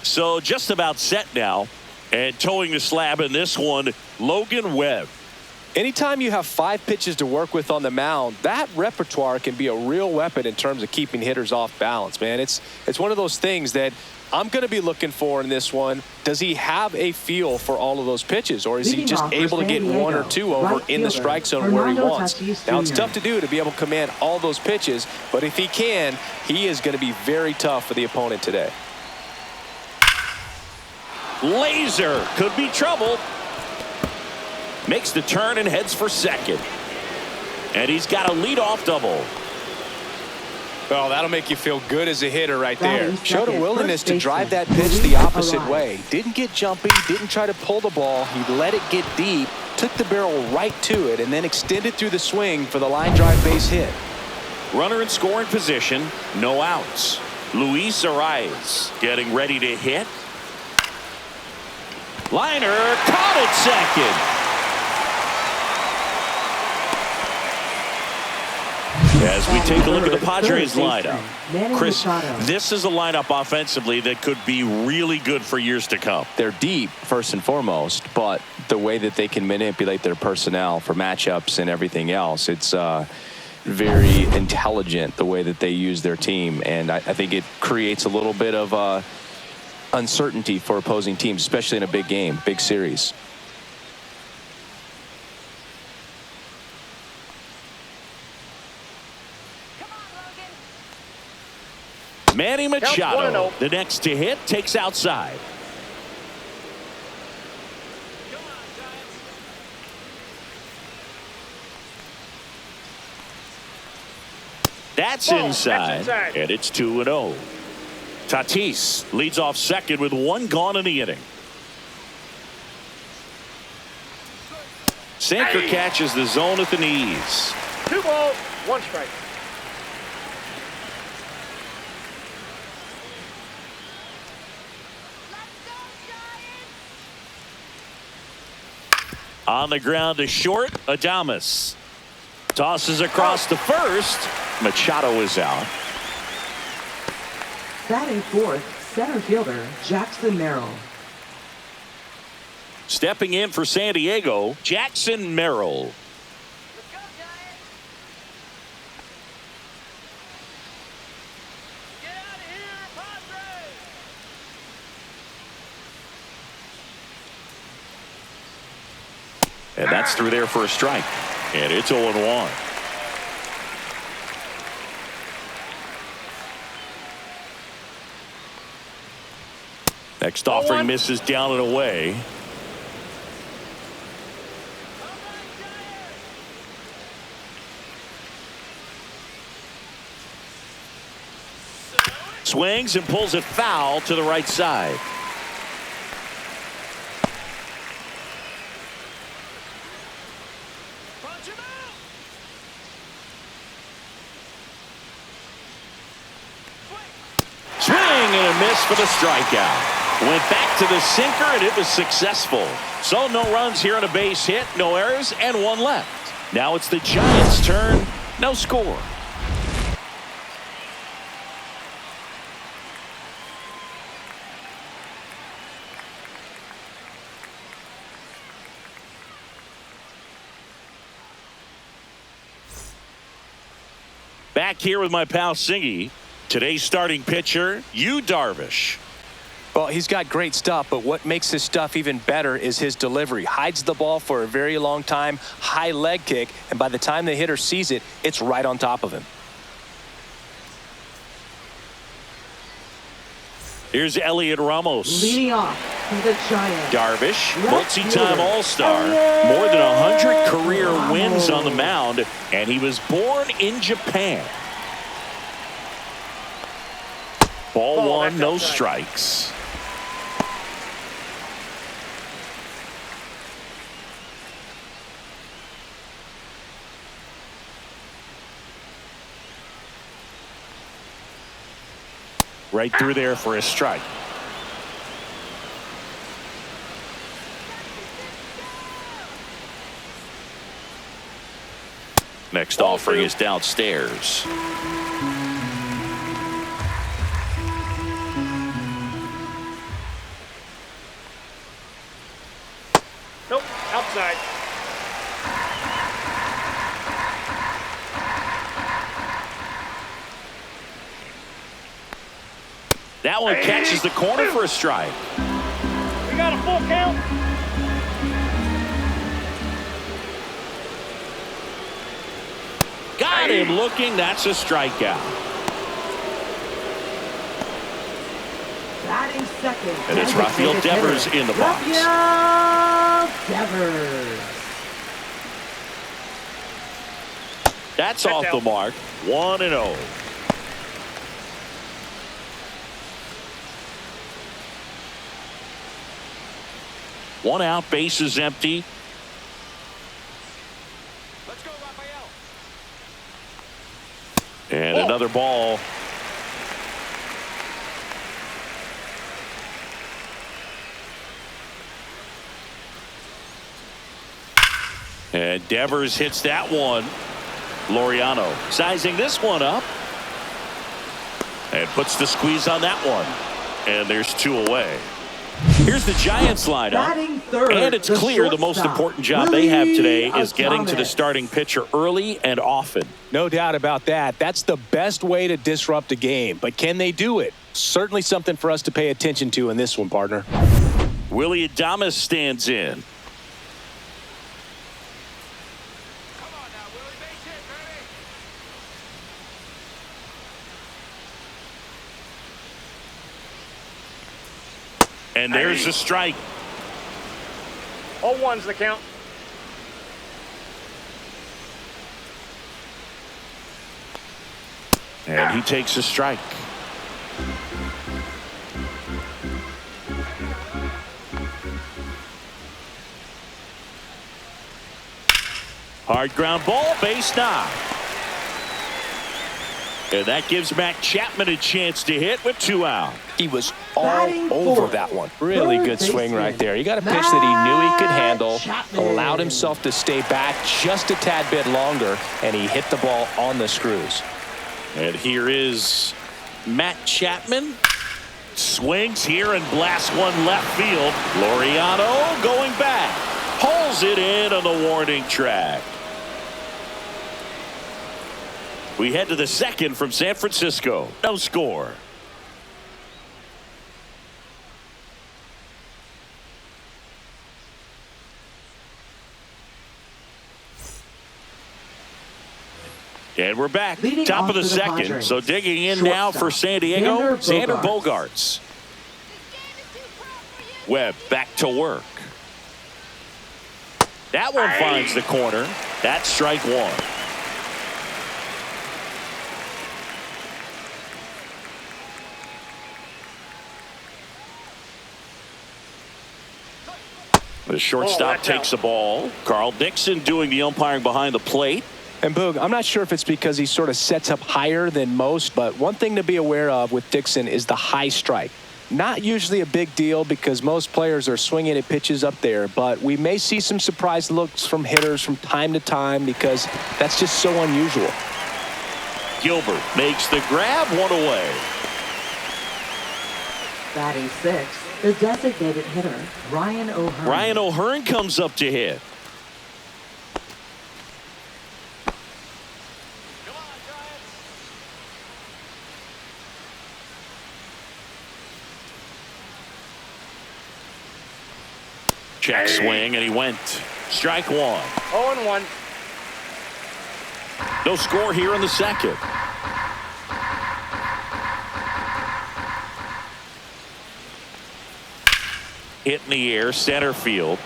So just about set now. And towing the slab in this one, Logan Webb. Anytime you have 5 pitches to work with on the mound, that repertoire can be a real weapon in terms of keeping hitters off balance, man. It's one of those things that I'm going to be looking for in this one. Does he have a feel for all of those pitches, or is he just able to get 1 or 2 over in the strike zone where he wants? Now, it's tough to do, to be able to command all those pitches, but if he can, he is going to be very tough for the opponent today. Laser could be trouble. Makes the turn and heads for second. And he's got a leadoff double. Well, that'll make you feel good as a hitter right there. Showed a willingness to drive that pitch the opposite way. Didn't get jumpy, didn't try to pull the ball. He let it get deep, took the barrel right to it, and then extended through the swing for the line drive base hit. Runner in scoring position, no outs. Luis Arias getting ready to hit. Liner caught at second. As we take a look at the Padres lineup, Chris, this is a lineup offensively that could be really good for years to come. They're deep, first and foremost, but the way that they can manipulate their personnel for matchups and everything else, it's very intelligent the way that they use their team, and I think it creates a little bit of uncertainty for opposing teams, especially in a big game, big series. Manny Machado, the next to hit, takes outside. That's inside, and it's 2-0. Tatis leads off second with 1 gone in the inning. Sinker catches the zone at the knees. 2 balls, 1 strike. On the ground to short, Adames tosses across to first. Machado is out. Batting fourth, center fielder Jackson Merrill. Stepping in for San Diego, Jackson Merrill. And that's through there for a strike. And it's 0-1. Next offering misses down and away. Swings and pulls it foul to the right side. Swing and a miss for the strikeout. Went back to the sinker, and it was successful. So no runs here on a base hit, no errors, and 1 left. Now it's the Giants' turn. No score. Back here with my pal Singy. Today's starting pitcher, Yu Darvish. Well, he's got great stuff, but what makes his stuff even better is his delivery. Hides the ball for a very long time, high leg kick, and by the time the hitter sees it, it's right on top of him. Here's Elliot Ramos. Leading off for the Giants. Darvish, multi-time All-Star, more than 100 career wins on the mound, and he was born in Japan. Ball 1, no strikes. Right through there for a strike. Next offering is downstairs. outside. That one catches the corner for a strike. We got a full count. Got him looking. That's a strikeout. Batting second. And it's Rafael Devers in the box. Rafael Devers. That's off the mark. 1-0. One out, bases empty. Let's go, Rafael. And another ball. And Devers hits that one. Laureano sizing this one up. And puts the squeeze on that one. And there's 2 away. Here's the Giants lineup. Batting third, And it's clear the most shortstop, important job they have today Willie is getting to the Adames. starting pitcher early and often. No doubt about that. That's the best way to disrupt a game. But can they do it? Certainly something for us to pay attention to in this one, partner. Willie Adames stands in. And there's a strike. 0-1's the count. And he takes a strike. Hard ground ball, base knock. And that gives Matt Chapman a chance to hit with 2 out. He was all Batting over fourth, that one. Really good third swing right baseman, there. You got a pitch that he knew he could handle, Chapman. allowed himself to stay back just a tad bit longer, and he hit the ball on the screws. And here is Matt Chapman. Swings here and blasts one left field. Laureano going back. Pulls it in on the warning track. We head to the second from San Francisco. No score. And we're back. Leading Top off of the for the second. Padres, So digging in now for San Diego, Xander Xander Bogaerts. Webb back to work. That one finds the corner. That's strike 1. The shortstop takes the ball. Carl Dixon doing the umpiring behind the plate. And Boog, I'm not sure if it's because he sort of sets up higher than most, but one thing to be aware of with Dixon is the high strike. Not usually a big deal because most players are swinging at pitches up there, but we may see some surprise looks from hitters from time to time because that's just so unusual. Gilbert makes the grab, 1 away. Batting 6, the designated hitter, Ryan O'Hearn. Ryan O'Hearn comes up to hit. Check swing, and he went. Strike 1. 0-1. No score here in the second. Hit in the air, center field.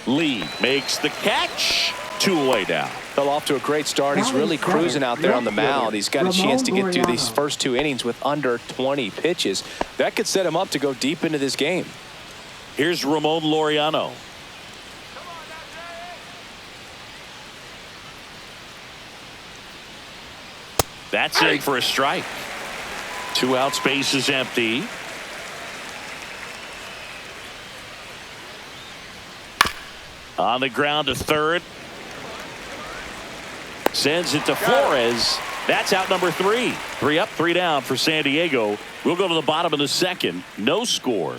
Lee makes the catch. 2 away now. Fell off to a great start. He's really cruising out there on the mound. He's got a chance to get through these first 2 innings with under 20 pitches. That could set him up to go deep into this game. Here's Ramon Laureano. That's in for a strike. 2 outs, base is empty. On the ground to third. Sends it to Flores. That's out number 3. 3 up, 3 down for San Diego. We'll go to the bottom of the second. No score.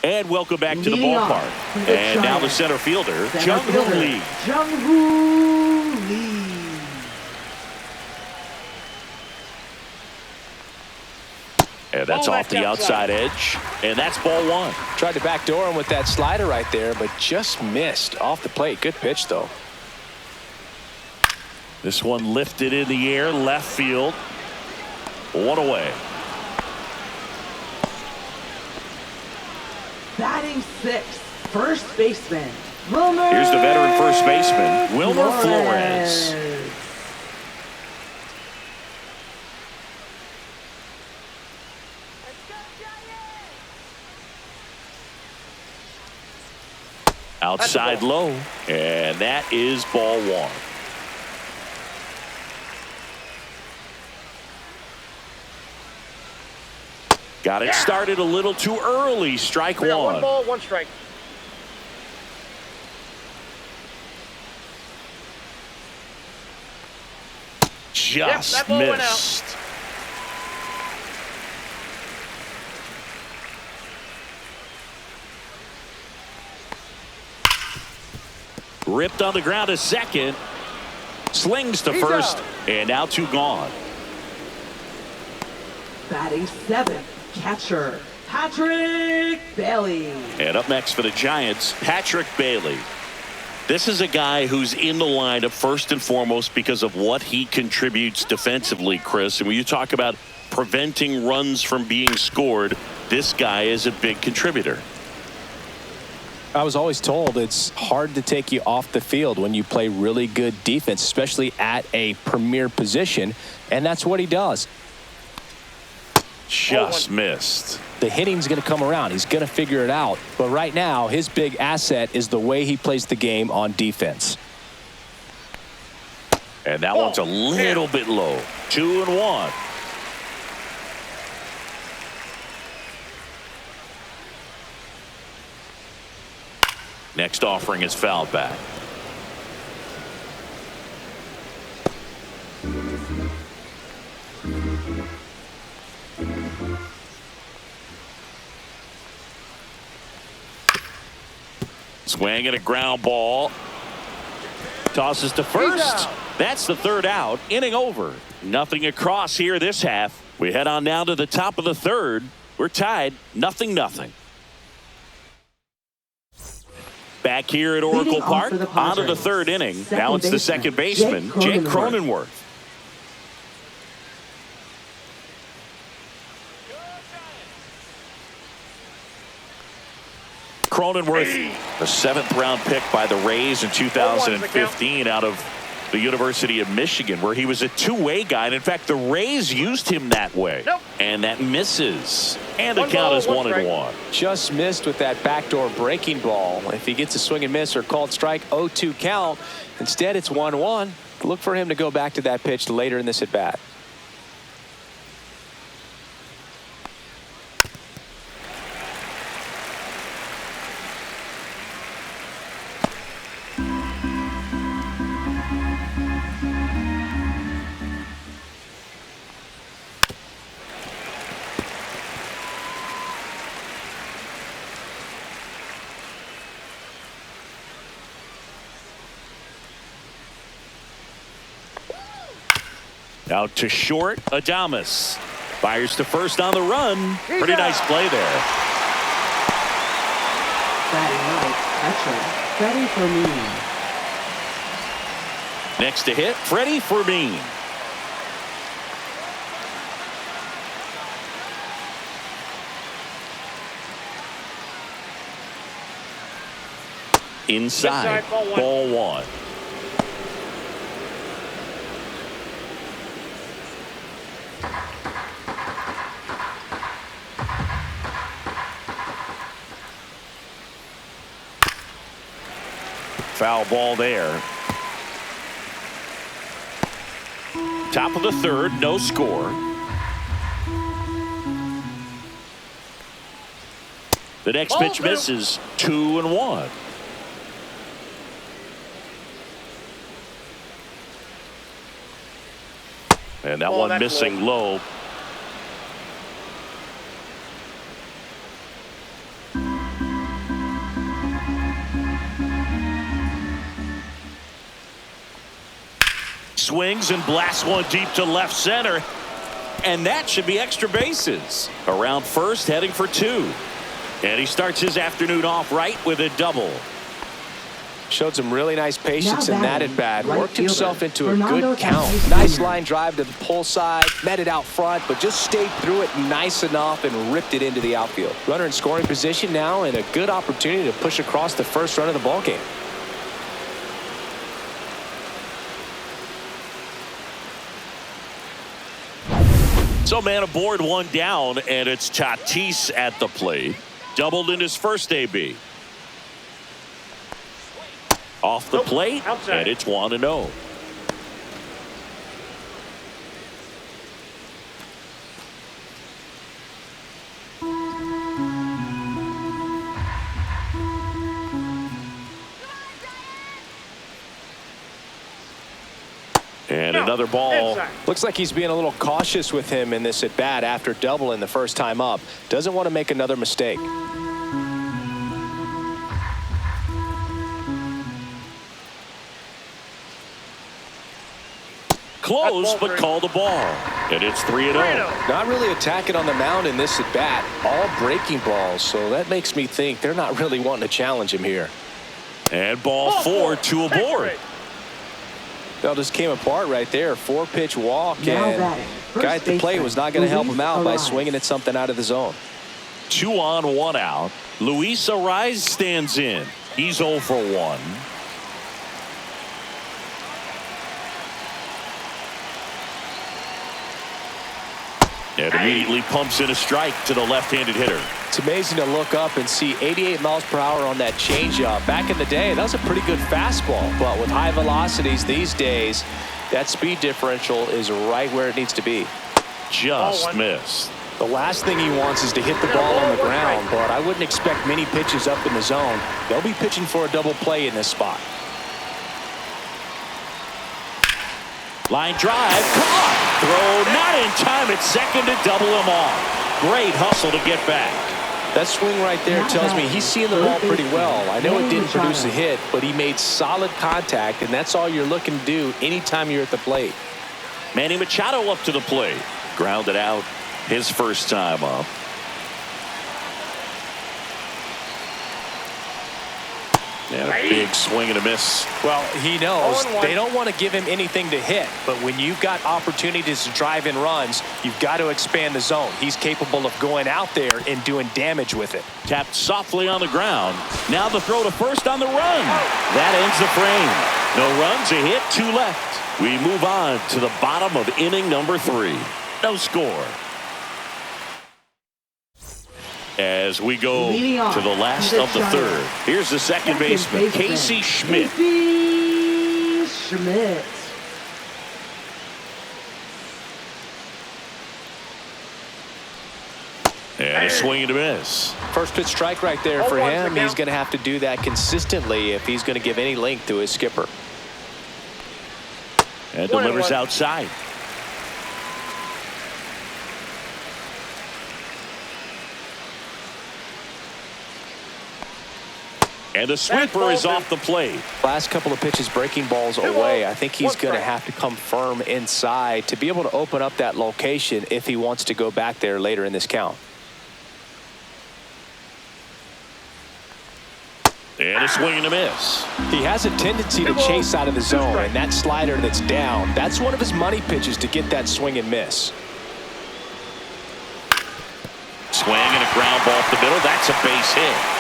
And welcome back to the Leading off ballpark. for the And now the Giants, center fielder, center Jung-Hoo fielder, Lee. Jung-Hoo Lee. And that's Ball off the outside edge. And that's ball one. Tried to backdoor him with that slider right there, but just missed off the plate. Good pitch, though. This one lifted in the air, left field. One away. Batting sixth, first baseman, Wilmer. Here's the veteran first baseman, Wilmer Flores. Outside low, and that is ball one. Got it started a little too early. Strike We got one. 1 ball, 1 strike. Just that ball went out. missed. Ripped on the ground to second. Slings to He's first. out. And now 2 gone. Batting seventh, catcher, Patrick Bailey. And up next for the Giants, Patrick Bailey. This is a guy who's in the lineup first and foremost because of what he contributes defensively, Chris. And when you talk about preventing runs from being scored, this guy is a big contributor. I was always told it's hard to take you off the field when you play really good defense, especially at a premier position, and that's what he does. Just missed. The hitting's going to come around. He's going to figure it out. But right now, his big asset is the way he plays the game on defense. And that one's a little bit low. 2-1. Next offering is fouled back. Swing and a ground ball. Tosses to first. That's the third out. Inning over. Nothing across here this half. We head on down to the top of the third. We're tied 0-0. Back here at Oracle Leading off Park, for the on to the Padres, third inning. second Now it's the baseman, second baseman, Jake Cronenworth. Cronenworth, the 7th round pick by the Rays in 2015 out of the University of Michigan, where he was a two-way guy. And in fact, the Rays used him that way. Nope. And that misses. And the 1 count ball, is 1 strike. 1-1. Just missed with that backdoor breaking ball. If he gets a swing and miss or called strike, 0-2 count. Instead, it's 1-1. Look for him to go back to that pitch later in this at-bat. Out to short, Adames. Fires to first on the run. Pretty nice play there. Batting right, catcher, Freddie Fermin. Next to hit, Freddie Fermin. Inside, ball one. Foul ball there. Top of the third, no score. The next pitch misses. 2-1. And that one missing low. swings and blasts one deep to left center. And that should be extra bases. Around first, heading for 2. And he starts his afternoon off right with a double. Showed some really nice patience in that at bat. Right Worked himself fielder, into a Fernando good count. Tatis Nice Jr. line drive to the pull side. Met it out front, but just stayed through it nice enough and ripped it into the outfield. Runner in scoring position now, and a good opportunity to push across the first run of the ballgame. So man aboard, 1 down, and it's Tatis at the plate. Doubled in his first AB. Off the plate, outside. and it's 1-0. And another ball. Inside. Looks like he's being a little cautious with him in this at bat after doubling the first time up. Doesn't want to make another mistake. Close, but called the ball. And it's 3-0. Not really attacking on the mound in this at bat. All breaking balls, so that makes me think they're not really wanting to challenge him here. And ball 4, 2 aboard. That just came apart right there. 4-pitch walk, Now and batting, first guy at the plate baseman, was not going to help Luis him out by Ariz. swinging at something out of the zone. 2 on, 1 out. Luis Ariz stands in. He's 0 for 1. And immediately pumps in a strike to the left-handed hitter. It's amazing to look up and see 88 miles per hour on that changeup. Back in the day, that was a pretty good fastball. But with high velocities these days, that speed differential is right where it needs to be. Just missed. The last thing he wants is to hit the ball on the ground, but I wouldn't expect many pitches up in the zone. They'll be pitching for a double play in this spot. Line drive, caught. Throw not in time at second to double him off. Great hustle to get back. That swing right there tells me he's seeing the ball pretty well. I know it didn't produce a hit, but he made solid contact, and that's all you're looking to do anytime you're at the plate. Manny Machado up to the plate. Grounded out his first time up. And a big swing and a miss. Well, he knows 0-1. they don't want to give him anything to hit, but when you've got opportunities to drive in runs, you've got to expand the zone. He's capable of going out there and doing damage with it. Tapped softly on the ground. Now the throw to first on the run. That ends the frame. No runs, a hit, 2 left. We move on to the bottom of inning number 3. No score. As we go to the last of the third. Here's the second baseman, Casey Schmidt. Casey Schmidt. And a swing and a miss. First pitch strike right there for him. He's going to have to do that consistently if he's going to give any length to his skipper. And delivers outside. And the sweeper is off the plate. Last couple of pitches breaking balls away. I think he's going to have to come firm inside to be able to open up that location if he wants to go back there later in this count. And a swing and a miss. He has a tendency to chase out of the zone, and that slider that's down, that's one of his money pitches to get that swing and miss. Swing and a ground ball up the middle. That's a base hit.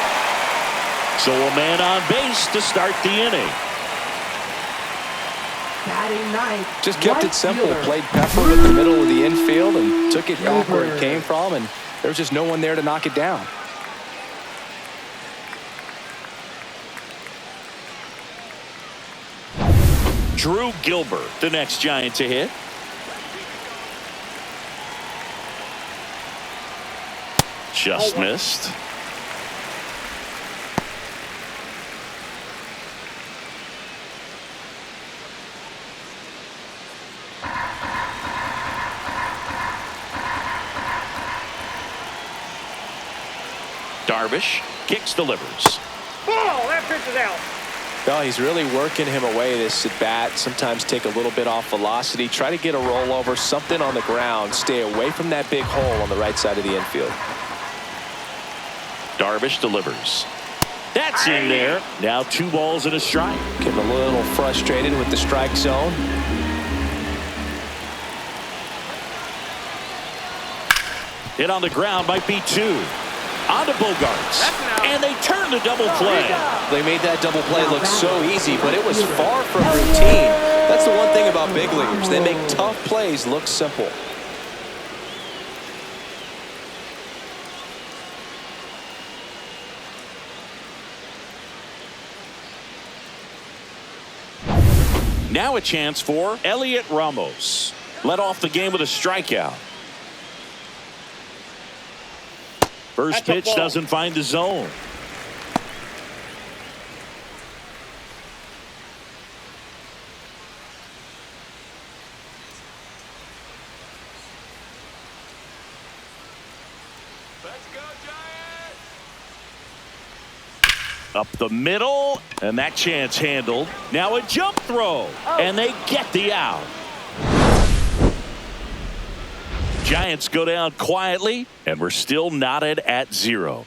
So a man on base to start the inning. Batting ninth. Just kept right it simple. fielder, Played Pepper in the middle of the infield and took it back where it came from, and there was just no one there to knock it down. Drew Gilbert, the next Giant to hit. Just missed. Darvish kicks, delivers. Ball, that pitch is out. No, he's really working him away, this at bat. Sometimes take a little bit off velocity. Try to get a rollover, something on the ground. Stay away from that big hole on the right side of the infield. Darvish delivers. That's in there. Now 2 balls and a strike. Getting a little frustrated with the strike zone. Hit on the ground, might be 2. On to Bogarts. And they turn the double play. They made that double play look so easy, but it was far from routine. That's the one thing about big leaguers. They make tough plays look simple. Now a chance for Elliot Ramos. Led off the game with a strikeout. First pitch doesn't find the zone. Up the middle, and that chance handled. Now a jump throw, and they get the out. Giants go down quietly, and we're still knotted at 0.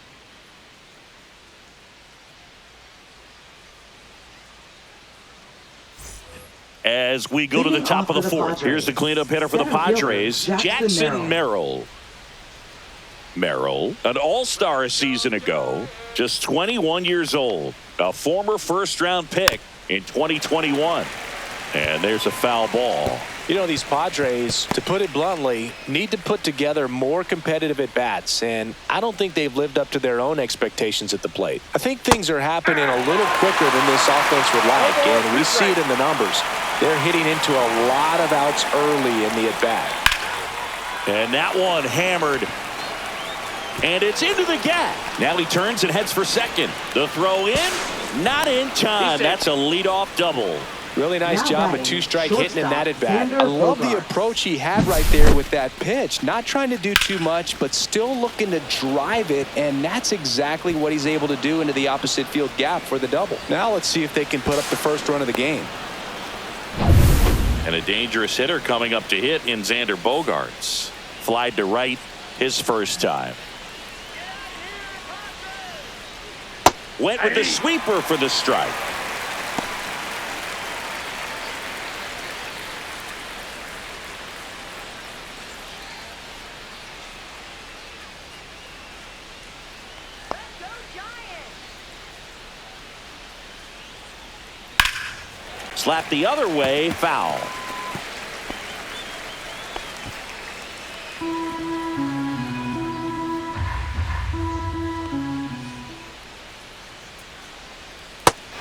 As we go to the top of the 4th, here's the cleanup hitter for the Padres, Jackson Merrill. Merrill, an all-star a season ago, just 21 years old, a former first-round pick in 2021. And there's a foul ball. You know, these Padres, to put it bluntly, need to put together more competitive at-bats, and I don't think they've lived up to their own expectations at the plate. I think things are happening a little quicker than this offense would like, and we see it in the numbers. They're hitting into a lot of outs early in the at-bat. And that one hammered. And it's into the gap. Now he turns and heads for second. The throw in, not in time. That's a leadoff double. Really nice job, a 2-strike hitting in that at bat. I love the approach he had right there with that pitch. Not trying to do too much, but still looking to drive it, and that's exactly what he's able to do into the opposite field gap for the double. Now let's see if they can put up the first run of the game. And a dangerous hitter coming up to hit in Xander Bogarts. Flied to right his first time. Went with the sweeper for the strike. Slap the other way, foul.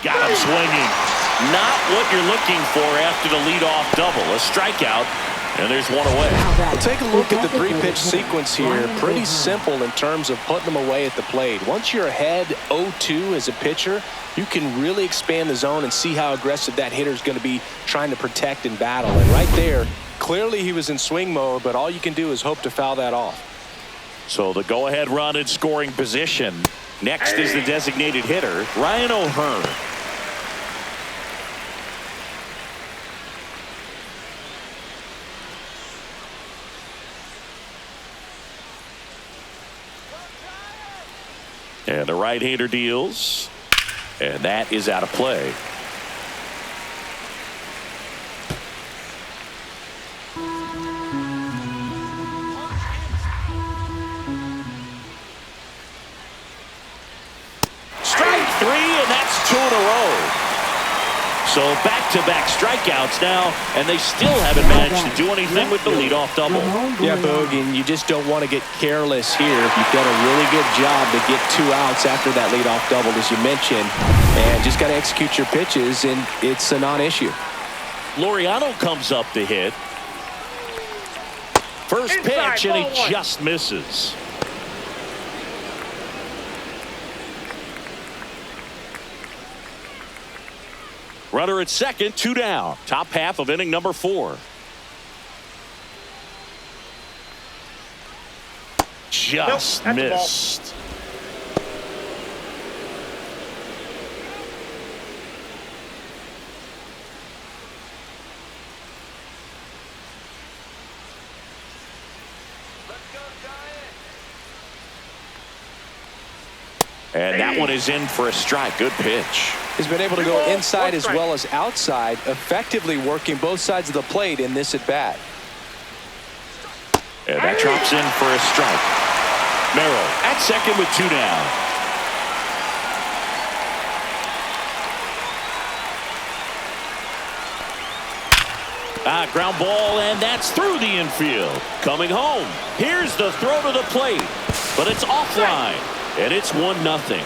Got him swinging. Not what you're looking for after the leadoff double. A strikeout, and there's one away. Well, take a look at the 3-pitch sequence here. Pretty simple in terms of putting them away at the plate. Once you're ahead 0-2 as a pitcher, you can really expand the zone and see how aggressive that hitter is going to be trying to protect and battle. And right there, clearly he was in swing mode, but all you can do is hope to foul that off. So the go-ahead run in scoring position. Next is the designated hitter, Ryan O'Hearn. And the right-hander deals. And that is out of play. Strike 3, and that's 2 in a row. So back-to-back strikeouts now, and they still haven't managed to do anything with the leadoff double. Yeah, Boog, and you just don't want to get careless here. You've done a really good job to get 2 outs after that leadoff double, as you mentioned, and just got to execute your pitches, and it's a non-issue. Laureano comes up to hit. First pitch, and he just misses. Runner at second, 2 down. Top half of inning number 4. Just missed. And that one is in for a strike. Good pitch. He's been able to go inside as well as outside, effectively working both sides of the plate in this at-bat. And that drops in for a strike. Merrill at second with 2 down. Ground ball, and that's through the infield. Coming home. Here's the throw to the plate, but it's offline, and it's 1-0.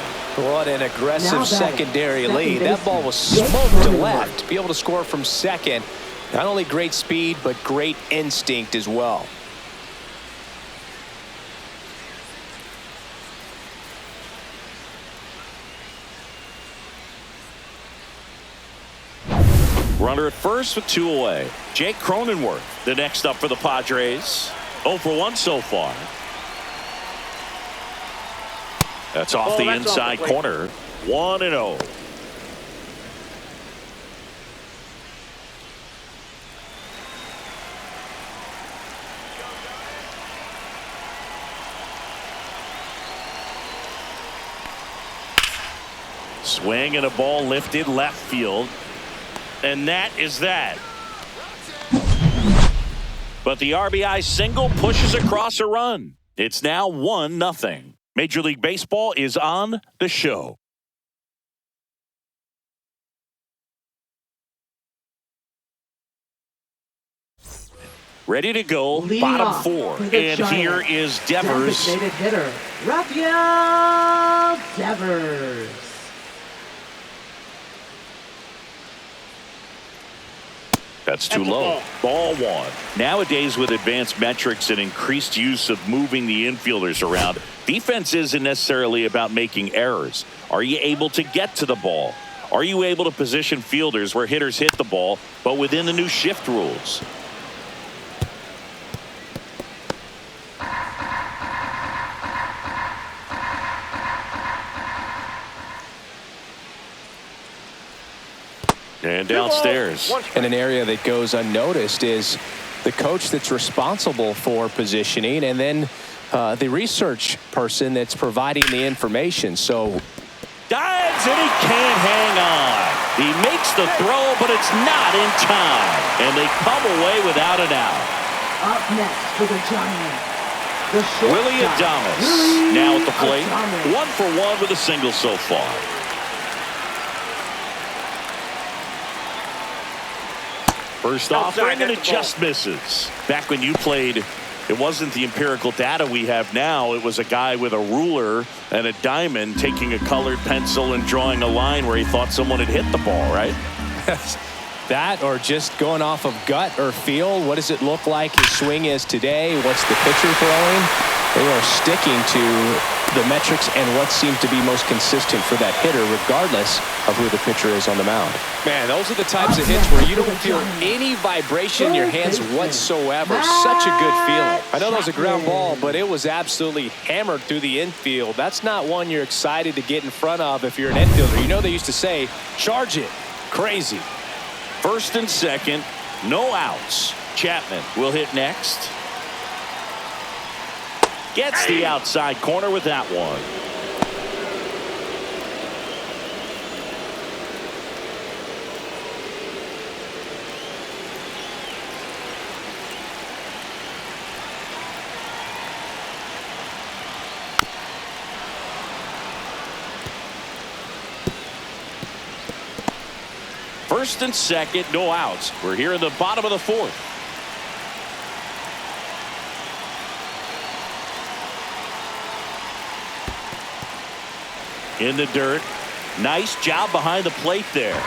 What an aggressive secondary lead. That ball was smoked to left. To be able to score from second, not only great speed, but great instinct as well. Runner at first with 2 away. Jake Cronenworth, the next up for the Padres. 0 for 1 so far. That's off the inside corner. 1-0. Swing and a ball lifted left field. And that is that. But the RBI single pushes across a run. It's now 1-0. Major League Baseball is on the show. Ready to go, bottom 4. And here is Devers. Designated hitter, Rafael Devers. That's too low. Ball 1. Nowadays, with advanced metrics and increased use of moving the infielders around, defense isn't necessarily about making errors. Are you able to get to the ball? Are you able to position fielders where hitters hit the ball, but within the new shift rules? And downstairs. And an area that goes unnoticed is the coach that's responsible for positioning, and then the research person that's providing the information. So Dives, and he can't hang on. He makes the throw, but it's not in time. And they come away without an out. Up next for the Giants, the shortstop, Willie Adames now at the plate. 1 for 1 with a single so far. First offering, and it just misses. Back when you played, it wasn't the empirical data we have now. It was a guy with a ruler and a diamond taking a colored pencil and drawing a line where he thought someone had hit the ball, right? that, or just going off of gut or feel. What does it look like his swing is today? What's the pitcher throwing? They are sticking to the metrics and what seems to be most consistent for that hitter, regardless of who the pitcher is on the mound. Man, those are the types of hits where you don't feel any vibration in your hands whatsoever. Such a good feeling. I know that was a ground ball, but it was absolutely hammered through the infield. That's not one you're excited to get in front of if you're an infielder. You know they used to say, charge it. Crazy. First and second, no outs. Chapman will hit next. Gets the outside corner with that one. First and second, no outs. We're here in the bottom of the 4th. In the dirt. Nice job behind the plate there.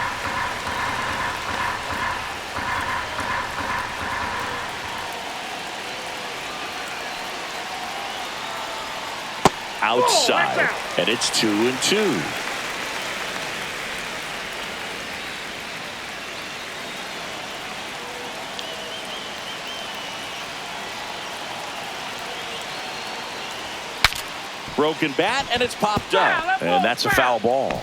Outside, and it's 2-2. Broken bat, and it's popped up, and that's a foul ball.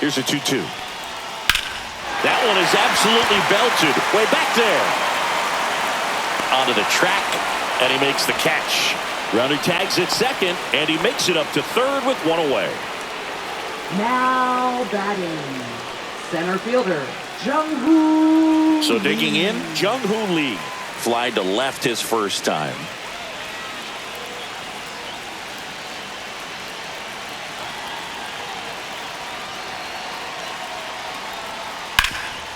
Here's a 2-2. That one is absolutely belted. Way back there. Onto the track, and he makes the catch. Runner tags at second, and he makes it up to third with one away. Now batting, center fielder, Jung-Hoo. So digging in, Jung-Hoo Lee. Fly to left his first time.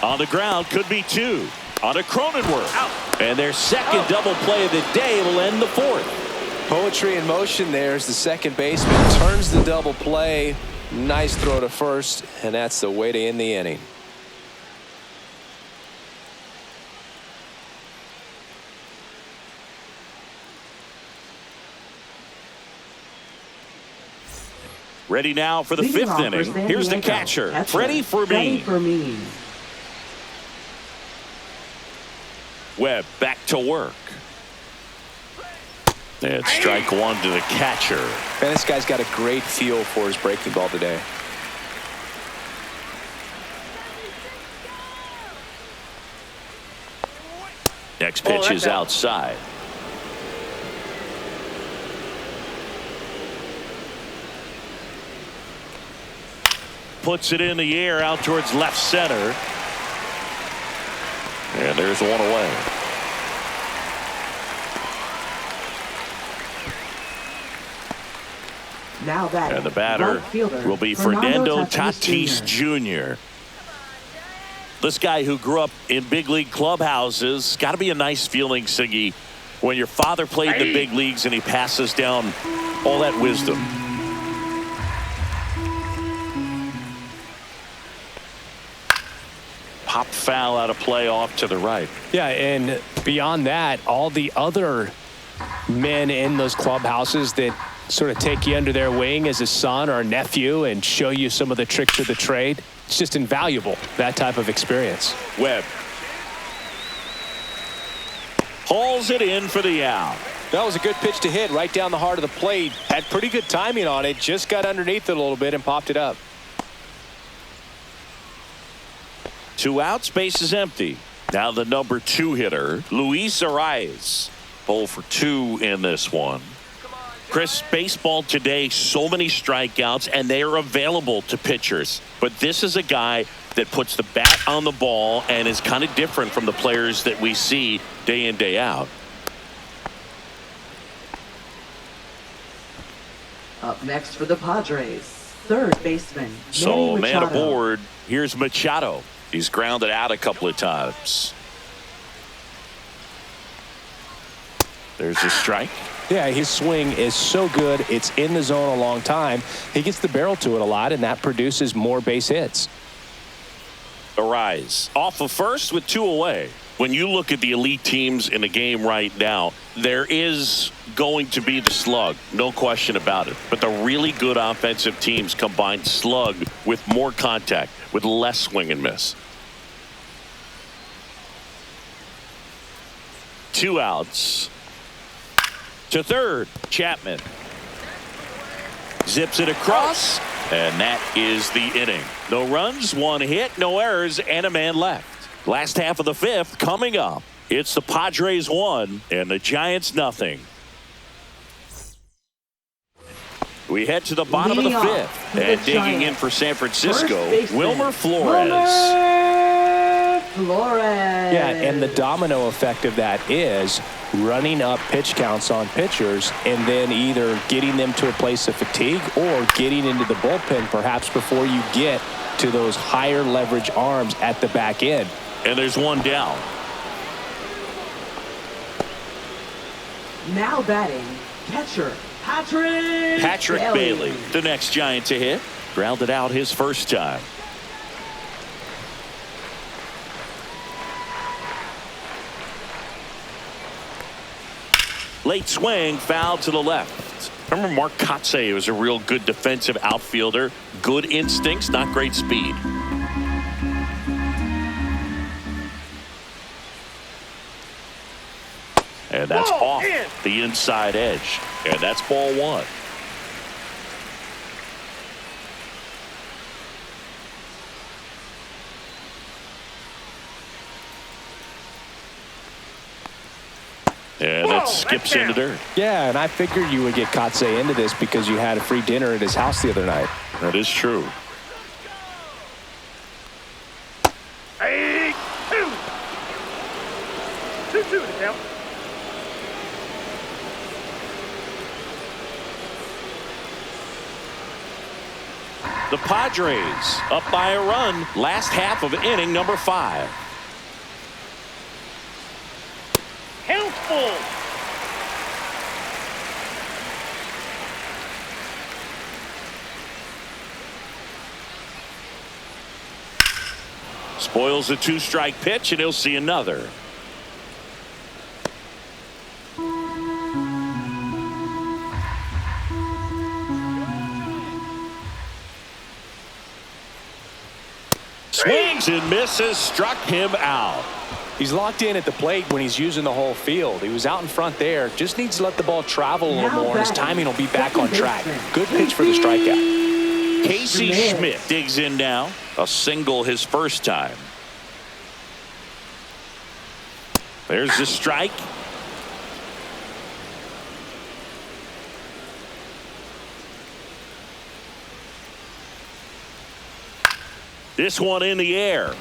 On the ground, could be two. On a Cronenworth. Out. And their second double play of the day will end the fourth. Poetry in motion there as the second baseman turns the double play. Nice throw to first, and that's the way to end the inning. Ready now for the fifth inning. Here's the catcher, Freddie Fermin. Webb back to work. And strike one to the catcher. Man, this guy's got a great feel for his breaking ball today. Next pitch is outside. Puts it in the air out towards left center. And there's one away. Now batting, and the batter will be Fernando Tatis Jr. This guy who grew up in big league clubhouses. Got to be a nice feeling, Siggy, when your father played the big leagues and he passes down all that wisdom. Pop foul out of play off to the right. Yeah, and beyond that, all the other men in those clubhouses that sort of take you under their wing as a son or a nephew and show you some of the tricks of the trade. It's just invaluable, that type of experience. Webb hauls it in for the out. That was a good pitch to hit right down the heart of the plate. Had pretty good timing on it. Just got underneath it a little bit and popped it up. 2 outs, base is empty. Now the number 2 hitter, Luis Arraez. 0 for 2 in this one. Chris, baseball today, so many strikeouts, and they are available to pitchers. But this is a guy that puts the bat on the ball and is kind of different from the players that we see day in, day out. Up next for the Padres, third baseman, So, Manny man Machado. aboard, here's Machado. He's grounded out a couple of times. There's a strike. Yeah, his swing is so good. It's in the zone a long time. He gets the barrel to it a lot, and that produces more base hits. Arraez off of first with 2 away. When you look at the elite teams in the game right now, there is going to be the slug, no question about it. But the really good offensive teams combine slug with more contact, with less swing and miss. 2 outs. To third, Chapman. Zips it across, and that is the inning. No runs, 1 hit, no errors, and a man left. Last half of the 5th coming up. It's the Padres 1 and the Giants nothing. We head to the bottom of the 5th, and digging in for San Francisco, Wilmer Flores. Yeah, and the domino effect of that is running up pitch counts on pitchers and then either getting them to a place of fatigue or getting into the bullpen perhaps before you get to those higher leverage arms at the back end. And there's one down. Now batting, catcher, Patrick Bailey, the next Giant to hit. Grounded out his first time. Late swing, foul to the left. Remember Mark Kotsay was a real good defensive outfielder. Good instincts, not great speed. And that's off the inside edge. And that's ball 1. And that skips into dirt. Yeah, and I figured you would get Kotsay into this because you had a free dinner at his house the other night. That is true. 8-2. 2-2 to count. The Padres up by a run. Last half of inning number 5. Count full. Spoils a 2-strike pitch, and he'll see another. Swings and misses, struck him out. He's locked in at the plate when he's using the whole field. He was out in front there. Just needs to let the ball travel a little more, and his timing will be back on track. Good pitch for the strikeout. Casey Schmidt digs in now. A single his first time. There's the strike. This one in the air.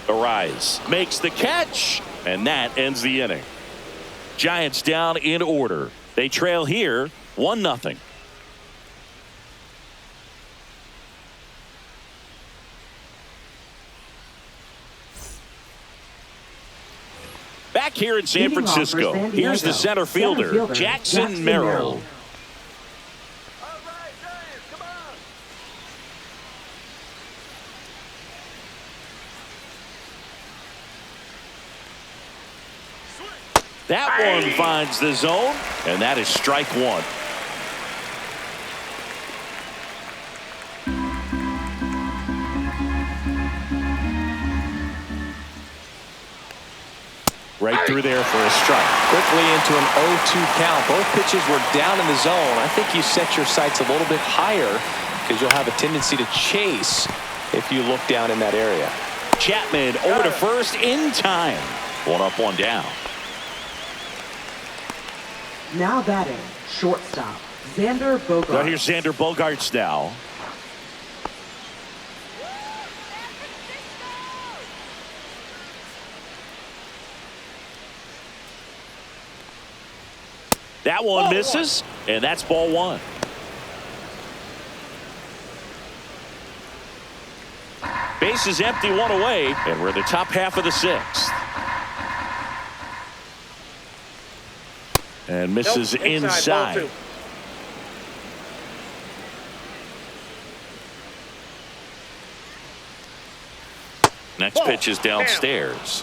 Arise makes the catch, and that ends the inning. Giants down in order. They trail here 1-0. Back here in San Francisco, here's the center fielder, Jackson Merrill. That one finds the zone, and that is strike 1. Right through there for a strike. Quickly into an 0-2 count. Both pitches were down in the zone. I think you set your sights a little bit higher because you'll have a tendency to chase if you look down in that area. Chapman over to first in time. 1 up, 1 down. Now batting, shortstop, Xander Bogaerts. Now here's Xander Bogaerts now. That one misses, and that's ball 1. Base is empty, 1 away, and we're in the top half of the 6th. And misses inside. Next pitch is downstairs.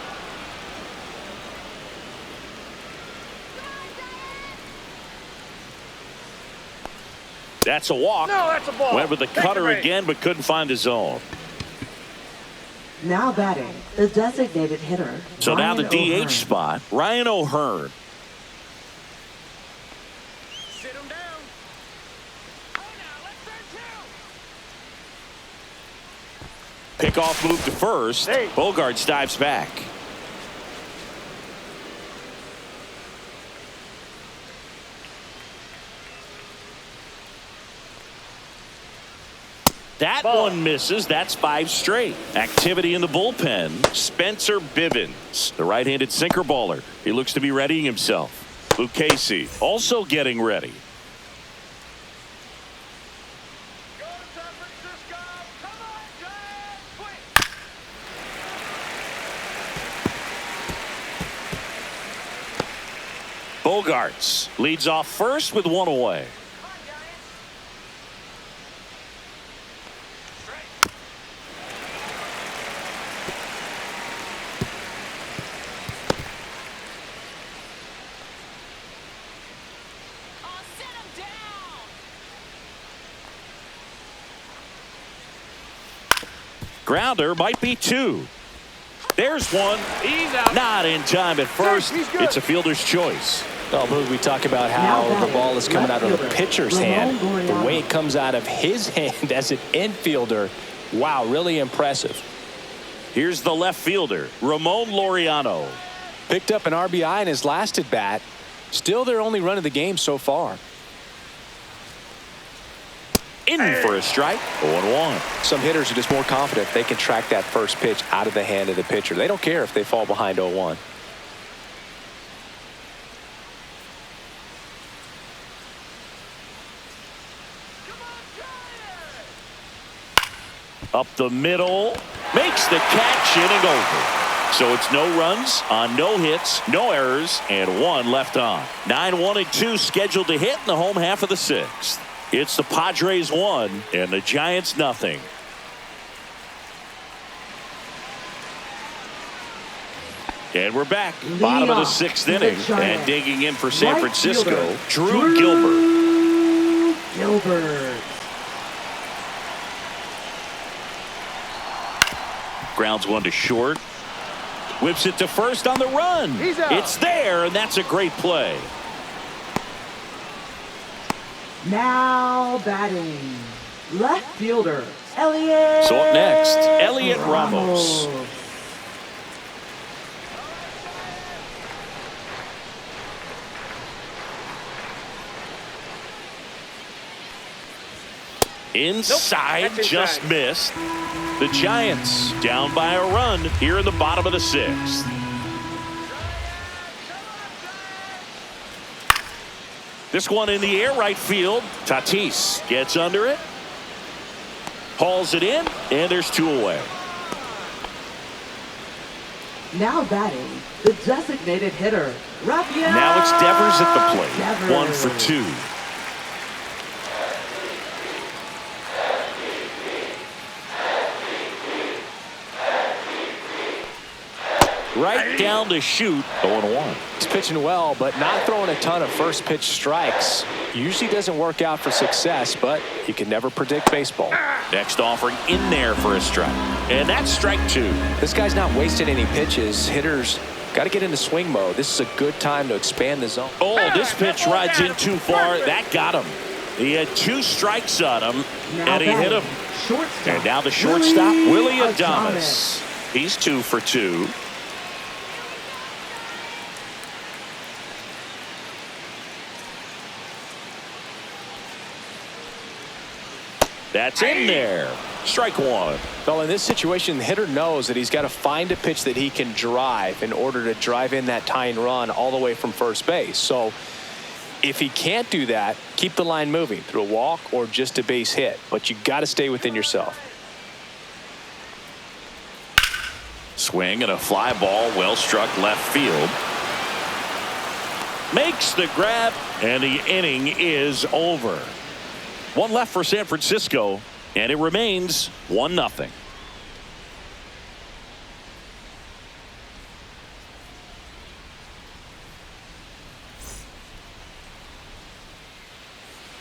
That's a walk. No, that's a ball. Went with the cutter again, but couldn't find the zone. Now batting, the designated hitter. So now the Ryan DH spot, Ryan O'Hearn. Sit him down. Oh, now let's turn 2. Pickoff move to first. Hey. Bogaerts dives back. That one misses. That's 5 straight. Activity in the bullpen. Spencer Bivens, the right-handed sinker baller. He looks to be readying himself. Luke Casey also getting ready. Go to San Francisco. Come on, Giants. Quick. Bogaerts leads off first with 1 away. Grounder might be 2. There's one. He's out. Not in time at first. He's good. It's a fielder's choice. Well, Boog, we talk about how the ball is coming out of the pitcher's hand. The way it comes out of his hand as an infielder, wow, really impressive. Here's the left fielder, Ramon Laureano. Picked up an RBI in his last at bat. Still their only run of the game so far. In for a strike, 0-1. Some hitters are just more confident they can track that first pitch out of the hand of the pitcher. They don't care if they fall behind 0-1. Up the middle, makes the catch, inning over. So it's no runs on no hits, no errors, and 1 left on. 9-1 and 2 scheduled to hit in the home half of the 6th. It's the Padres 1 and the Giants nothing. And we're back. Bottom of the 6th inning. And digging in for San Francisco, Drew Gilbert. Grounds one to short. Whips it to first on the run. It's there, and that's a great play. Now batting, left fielder, Elliot. So up next, Elliot Ramos. Inside, just missed. The Giants down by a run here in the bottom of the 6th. This one in the air, right field. Tatis gets under it, hauls it in, and there's 2 away. Now batting, the designated hitter, Rafael. Now it's Devers at the plate. Devers. 1 for 2. Right down to shoot, 0-1. He's pitching well, but not throwing a ton of first pitch strikes. Usually doesn't work out for success, but you can never predict baseball. Next offering in there for a strike. And that's strike 2. This guy's not wasting any pitches. Hitters got to get into swing mode. This is a good time to expand the zone. Oh, this pitch rides in too far. That got him. He had 2 strikes on him, and he hit him. Shortstop. And now the shortstop, Willie Adames. He's 2 for 2. That's in there. Strike 1. Well, in this situation, the hitter knows that he's got to find a pitch that he can drive in order to drive in that tying run all the way from first base. So if he can't do that, keep the line moving through a walk or just a base hit. But you got to stay within yourself. Swing and a fly ball, well struck left field. Makes the grab, and the inning is over. 1 left for San Francisco, and it remains 1-0.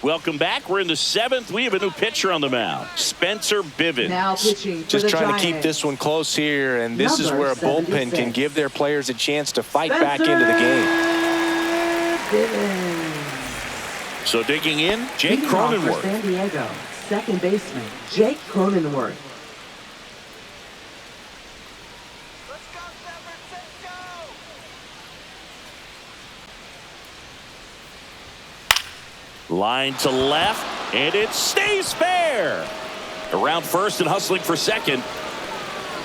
Welcome back. We're in the 7th. We have a new pitcher on the mound, Spencer Bivens. Now pitching for Just the trying Giants. to keep this one close here, and this is where a bullpen 76. can give their players a chance to fight Spencer back into the game. Bivens. So digging in, Jake Leading off for Cronenworth. San Diego, second baseman, Jake Cronenworth. Line to left, and it stays fair. Around first and hustling for second.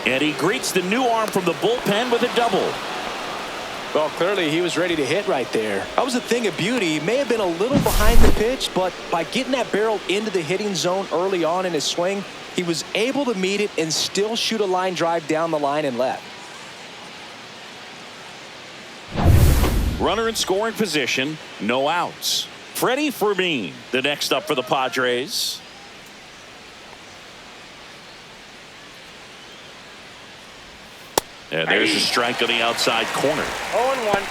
And he greets the new arm from the bullpen with a double. Well, clearly he was ready to hit right there. That was a thing of beauty. He may have been a little behind the pitch, but by getting that barrel into the hitting zone early on in his swing, he was able to meet it and still shoot a line drive down the line and left. Runner in scoring position, no outs. Freddie Fermin, the next up for the Padres. And there's a strike on the outside corner. 0-1.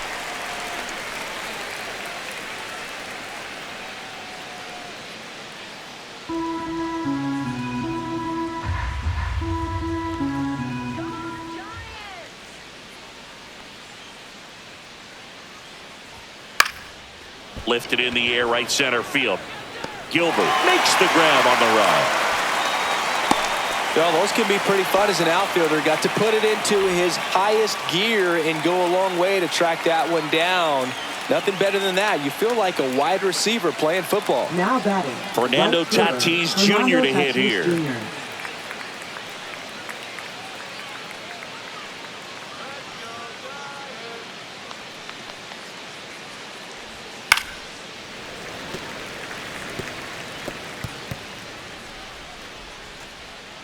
Lifted in the air, right center field. Gilbert makes the grab on the run. Well, those can be pretty fun as an outfielder. Got to put it into his highest gear and go a long way to track that one down. Nothing better than that. You feel like a wide receiver playing football. Now batting, Fernando right fielder, Tatis Fernando Jr. to hit Tatis here. Jr.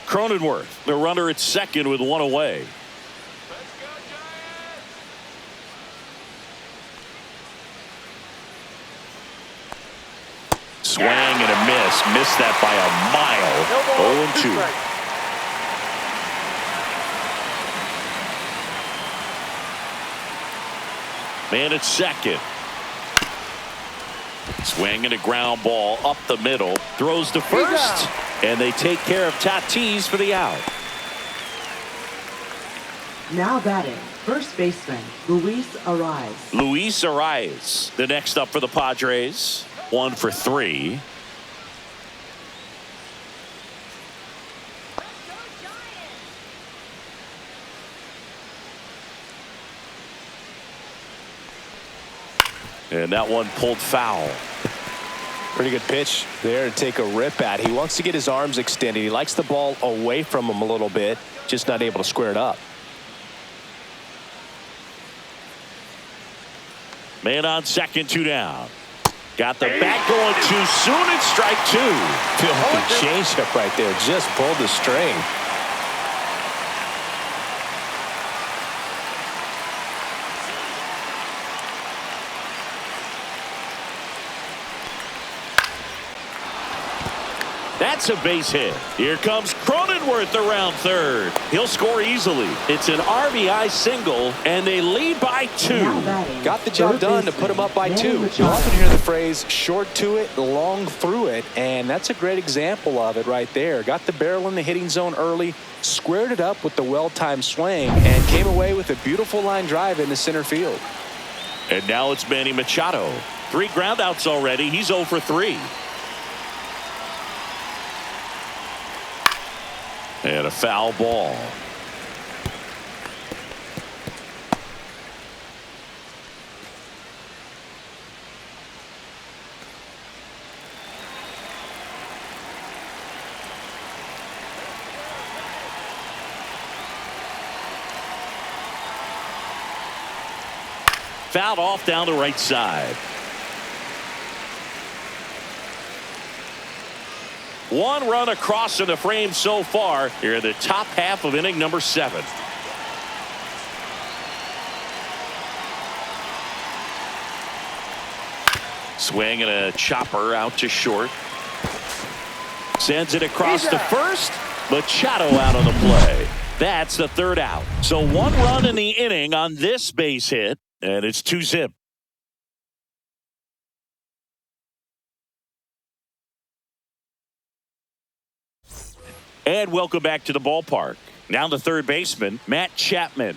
Cronenworth, the runner at second with one away. Swing and a miss. Missed that by a mile. 0-2. Man at second. Swing and a ground ball up the middle. Throws to first. And they take care of Tatis for the out. Now batting, first baseman, Luis Ariz. Luis Ariz, the next up for the Padres. 1 for 3. And that one pulled foul. Pretty good pitch there to take a rip at. He wants to get his arms extended. He likes the ball away from him a little bit, just not able to square it up. Man on second, 2 down. Got the bat going too soon. It's strike 2. Feel like a changeup right there. Just pulled the string. That's a base hit. Here comes Cronenworth around third. He'll score easily. It's an RBI single, and they lead by 2. Now batting, Got the job third done to baseman, put him up by 2. Manny You often Machado. hear the phrase short to it, long through it, and that's a great example of it right there. Got the barrel in the hitting zone early, squared it up with the well-timed swing, and came away with a beautiful line drive into center field. And now it's Manny Machado. 3 groundouts already. He's 0 for 3. And a foul ball. Fouled off down the right side. 1 run across in the frame so far here in the top half of inning number 7. Swing and a chopper out to short. Sends it across to first. Machado out on the play. That's the 3rd out. So 1 run in the inning on this base hit, and it's 2-zip. And welcome back to the ballpark. Now the third baseman, Matt Chapman.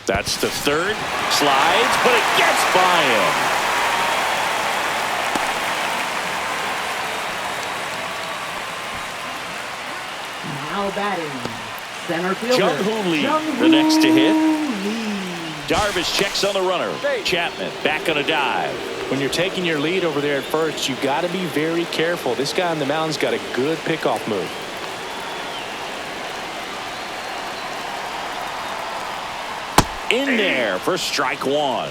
That's the third. Slides, but it gets by him. Now batting, center fielder, Jung-Hoo Lee, the next to hit. Darvish checks on the runner. Chapman back on a dive. When you're taking your lead over there at first, you got to be very careful. This guy on the mound's got a good pickoff move. In there for strike 1.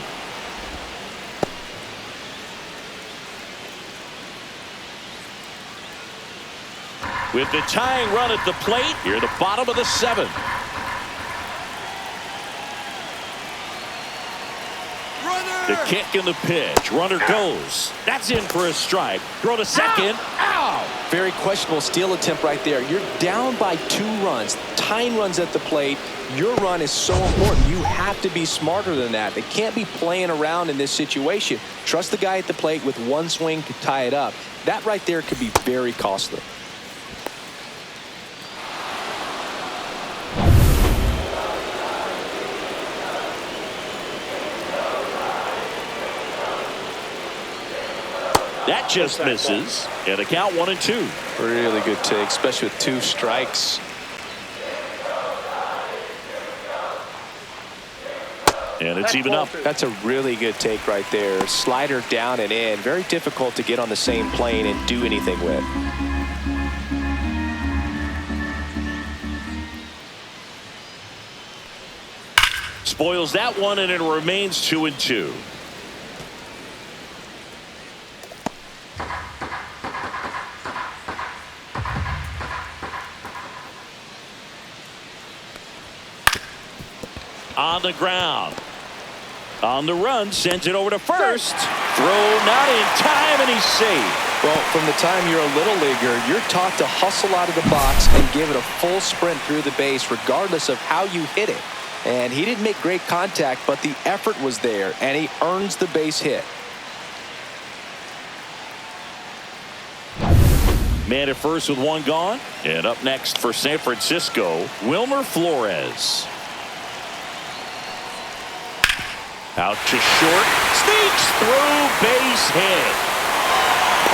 With the tying run at the plate, here at the bottom of the 7th. The kick and the pitch. Runner goes. That's in for a strike. Throw to second. Ow! Very questionable steal attempt right there. You're down by 2 runs. Tying runs at the plate. Your run is so important. You have to be smarter than that. They can't be playing around in this situation. Trust the guy at the plate with 1 swing to tie it up. That right there could be very costly. That just misses. And a count 1-2. Really good take, especially with 2 strikes. And it's even up. That's a really good take right there. Slider down and in. Very difficult to get on the same plane and do anything with. Spoils that one, and it remains 2-2. On the ground. On the run, sends it over to first. Throw not in time, and he's safe. Well, from the time you're a little leaguer, you're taught to hustle out of the box and give it a full sprint through the base, regardless of how you hit it. And he didn't make great contact, but the effort was there, and he earns the base hit. Man at first with 1 gone. And up next for San Francisco, Wilmer Flores. Out to short. Sneaks through, base hit.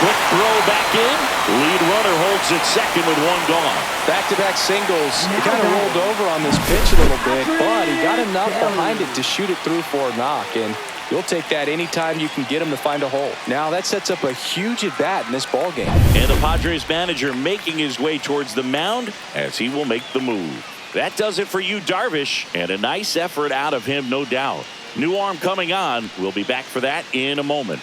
Quick throw back in. Lead runner holds it second with 1 gone. Back-to-back singles. He kind of rolled over on this pitch a little bit, but he got enough behind it to shoot it through for a knock, and you'll take that anytime you can get him to find a hole. Now that sets up a huge at-bat in this ballgame. And the Padres manager making his way towards the mound as he will make the move. That does it for you, Darvish, and a nice effort out of him, no doubt. New arm coming on. We'll be back for that in a moment.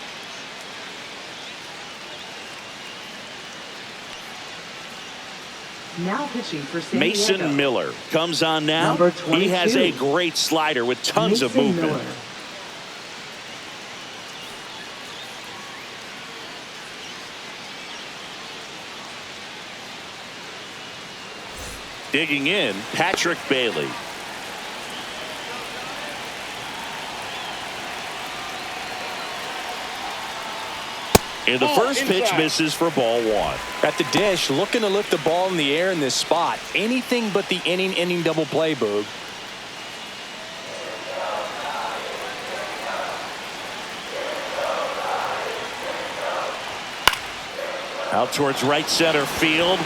Now pitching for San Mason Diego. Miller comes on now. Number 22. He has a great slider with tons of Mason movement. Miller. Digging in, Patrick Bailey. And the first pitch misses for ball 1. At the dish, looking to lift the ball in the air in this spot. Anything but the inning double play, Boog. Out towards right center field.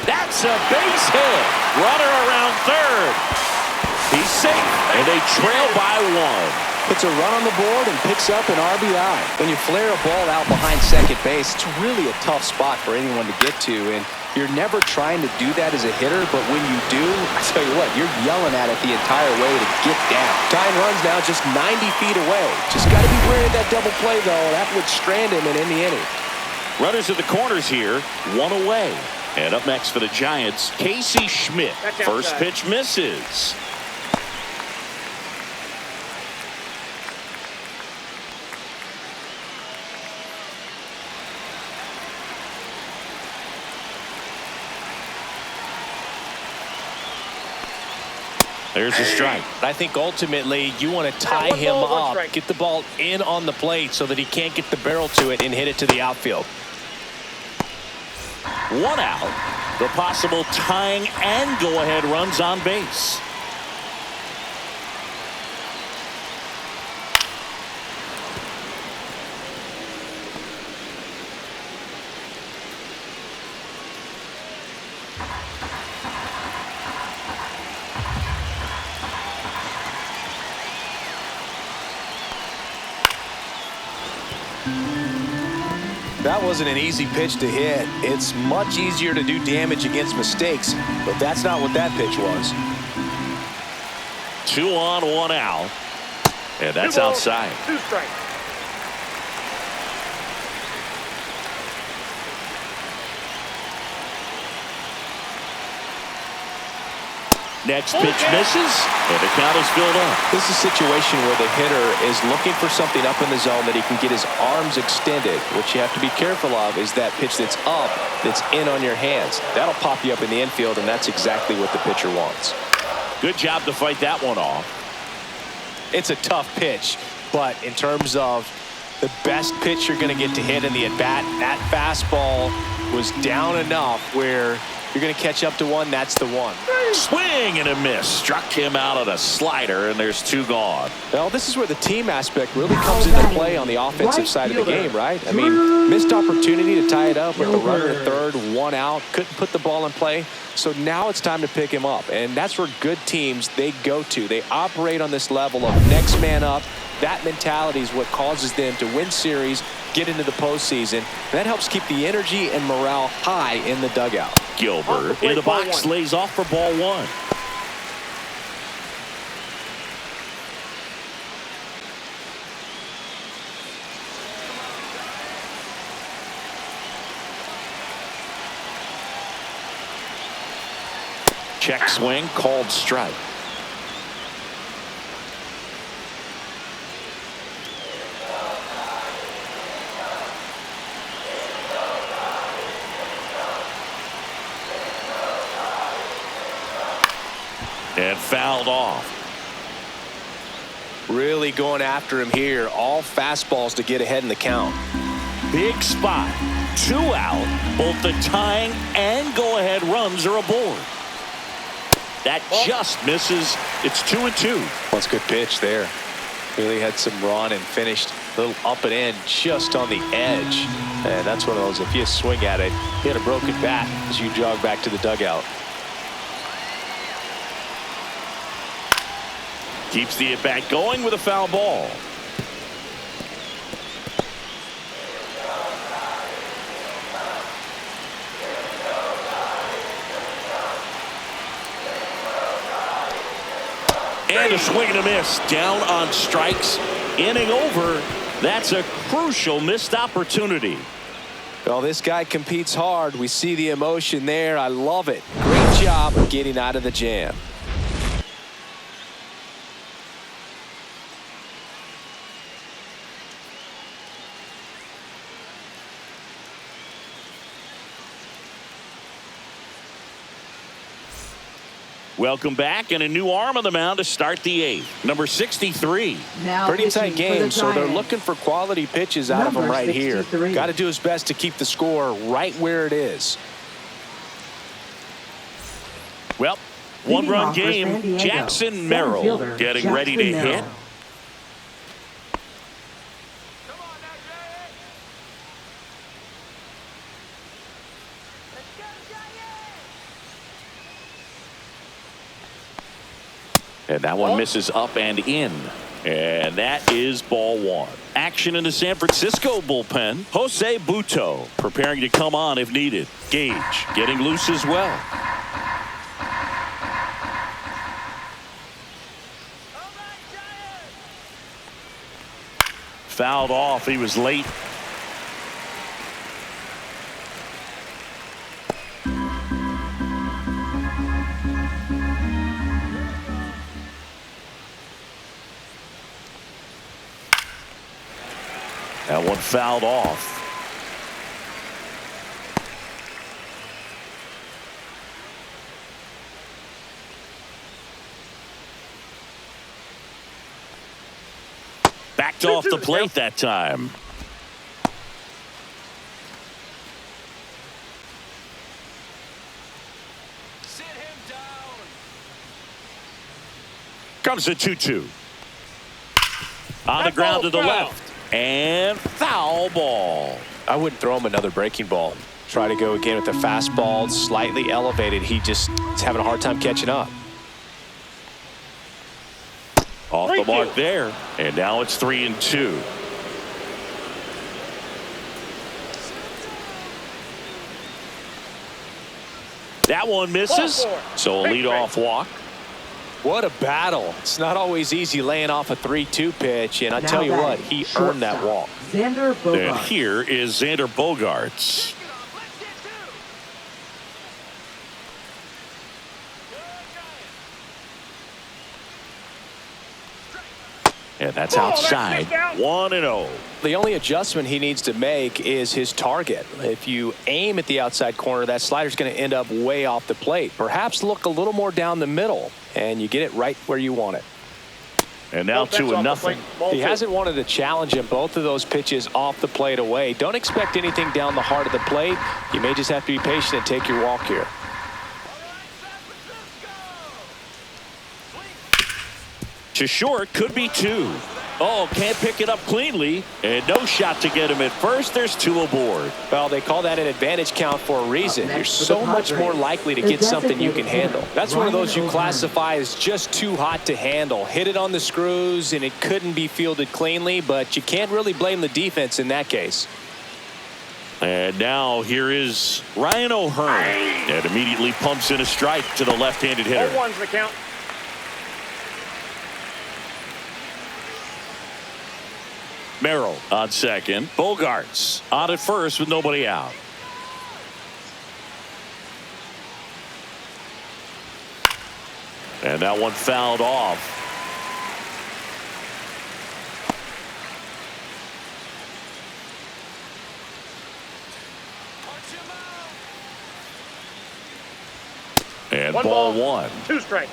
That's a base hit. Runner around third. He's safe, and they trail by 1. Puts a run on the board and picks up an RBI. When you flare a ball out behind second base, it's really a tough spot for anyone to get to, and you're never trying to do that as a hitter, but when you do, I tell you what, you're yelling at it the entire way to get down. Tying runs now just 90 feet away. Just got to be wary of that double play, though. That would strand him and end the inning. Runners at the corners here, 1 away. And up next for the Giants, Casey Schmidt. First pitch misses. There's a strike. I think ultimately you want to tie him up, get the ball in on the plate so that he can't get the barrel to it and hit it to the outfield. 1 out. The possible tying and go-ahead runs on base. That wasn't an easy pitch to hit. It's much easier to do damage against mistakes, but that's not what that pitch was. 2 on, 1 out. And that's outside. 2 strikes. Next pitch misses, and the count is filled up. This is a situation where the hitter is looking for something up in the zone that he can get his arms extended. What you have to be careful of is that pitch that's up, that's in on your hands. That'll pop you up in the infield, and that's exactly what the pitcher wants. Good job to fight that one off. It's a tough pitch, but in terms of the best pitch you're going to get to hit in the at-bat, that fastball was down enough where You're going to catch up to one. That's the one. Swing and a miss. Struck him out on a slider, and there's 2 gone. Well, this is where the team aspect really comes into play on the offensive side of the game, right? I mean, missed opportunity to tie it up with the runner at third, 1 out, couldn't put the ball in play. So now it's time to pick him up, and that's where good teams, they go to. They operate on this level of next man up. That mentality is what causes them to win series, get into the postseason. And that helps keep the energy and morale high in the dugout. Gilbert in the box lays off for ball 1. Check swing, called strike. And fouled off. Really going after him here. All fastballs to get ahead in the count. Big spot. 2 out. Both the tying and go-ahead runs are aboard. That just misses. It's 2-2. That's a good pitch there. Really had some run and finished a little up and in just on the edge. And that's one of those, if you swing at it, hit a broken bat as you jog back to the dugout. Keeps the at-bat going with a foul ball. And a swing and a miss. Down on strikes. Inning over. That's a crucial missed opportunity. Well, this guy competes hard. We see the emotion there. I love it. Great job of getting out of the jam. Welcome back, and a new arm on the mound to start the 8th. Number 63. Now pretty tight pitching game, for the so they're Giants. looking for quality pitches out of him Number right 63. here. Got to do his best to keep the score right where it is. Well, Leading one-run off for game. San Diego, Jackson center Merrill fielder, getting ready to Jackson hit. Merrill. Come on now, Giants. Let's go, Giants. And that one misses up and in. And that is ball 1. Action in the San Francisco bullpen. Jose Butto preparing to come on if needed. Gage getting loose as well. All right, Giants. Fouled off. He was late. That one fouled off. Backed off the plate that time. Sit him down. Comes a 2-2. On the ground to the left. And foul ball. I wouldn't throw him another breaking ball. Try to go again with the fastball, slightly elevated. He just is having a hard time catching up. Off the mark there. And now it's 3-2. That one misses. So a leadoff walk. What a battle. It's not always easy laying off a 3-2 pitch, and I Now tell you what, batting, he earned that shortstop, walk. Xander And Bogart. here is Xander Bogaerts. Take it off. Let's get two. Good, Giants. And that's outside. 1-0. The only adjustment he needs to make is his target. If you aim at the outside corner, that slider's going to end up way off the plate. Perhaps look a little more down the middle, and you get it right where you want it. And now 2-0. He hasn't wanted to challenge him. Both of those pitches off the plate away. Don't expect anything down the heart of the plate. You may just have to be patient and take your walk here. To short, could be 2. Oh, can't pick it up cleanly, and no shot to get him at first. There's 2 aboard. Well, they call that an advantage count for a reason. You're so much more likely to get something you can handle. That's one of those you classify as just too hot to handle. Hit it on the screws, and it couldn't be fielded cleanly, but you can't really blame the defense in that case. And now here is Ryan O'Hearn, and immediately pumps in a strike to the left-handed hitter. 0-1's the count. Merrill on second. Bogarts on at first with nobody out. And that one fouled off. And ball 1. 2 strikes.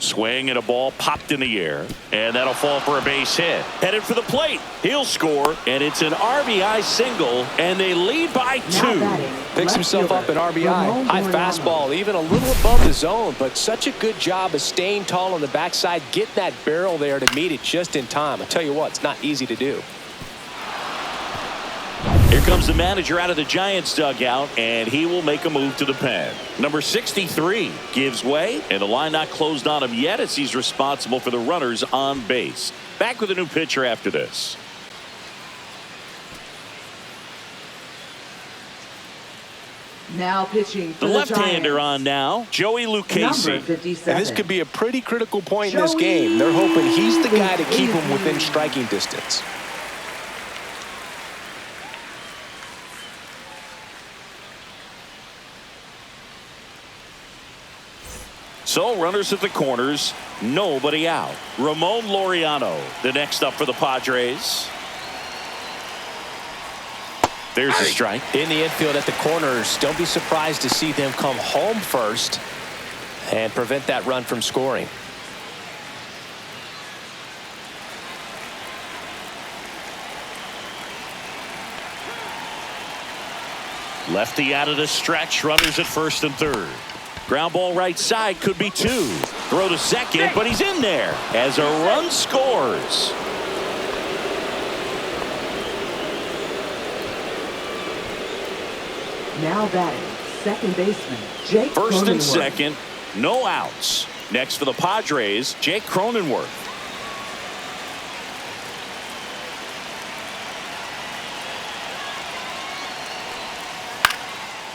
Swing and a ball popped in the air, and that'll fall for a base hit. Headed for the plate. He'll score, and it's an RBI single, and they lead by 2. Picks himself up an RBI. High fastball, even a little above the zone, but such a good job of staying tall on the backside, getting that barrel there to meet it just in time. I tell you what, it's not easy to do. Here comes the manager out of the Giants dugout, and he will make a move to the pen. Number 63 gives way, and the line not closed on him yet as he's responsible for the runners on base. Back with a new pitcher after this. Now pitching for The the left-hander Giants. on now, Joey Lucchesi. Number 57. And this could be a pretty critical point in this game. They're hoping he's the guy to keep them within striking distance. So runners at the corners, nobody out. Ramon Laureano, the next up for the Padres. There's a strike. In the infield at the corners, don't be surprised to see them come home first and prevent that run from scoring. Lefty out of the stretch, runners at first and third. Ground ball right side, could be 2. Throw to second, but he's in there as a run scores. Now batting, second baseman Jake First and Cronenworth. second, no outs. Next for the Padres, Jake Cronenworth.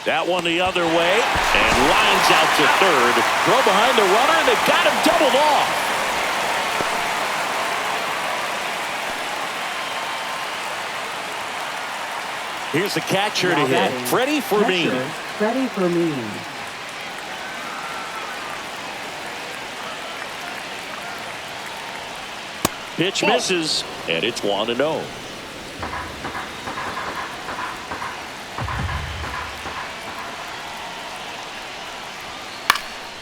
That one the other way, and lines out to third. Throw behind the runner, and they've got him doubled off. Here's the catcher Now to hit, batting, Freddie Fermin. catcher, Freddie Fermin. Pitch misses, and it's 1-0.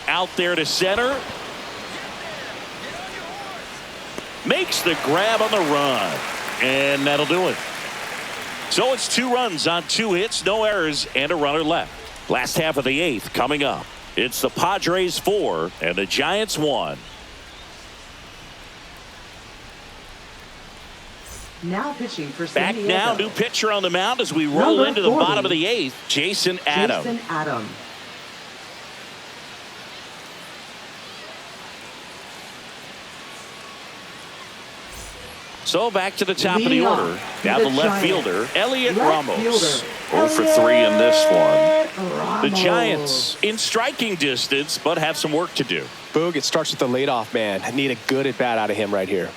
Out there to center. Makes the grab on the run. And that'll do it. So it's 2 runs on 2 hits, no errors, and a runner left. Last half of the 8th coming up. It's the Padres 4 and the Giants 1. Now pitching for San Back Diego. now, new pitcher on the mound as we roll Number into the 40, bottom of the 8th, Jason Adams. Jason Adams. So back to the top of the Leading order. off Now the the left Giants. fielder, Elliot Left Ramos. fielder, 0 for 3 in this one. The Ramos. Giants in striking distance, but have some work to do. Boog, it starts with the leadoff man. I need a good at bat out of him right here.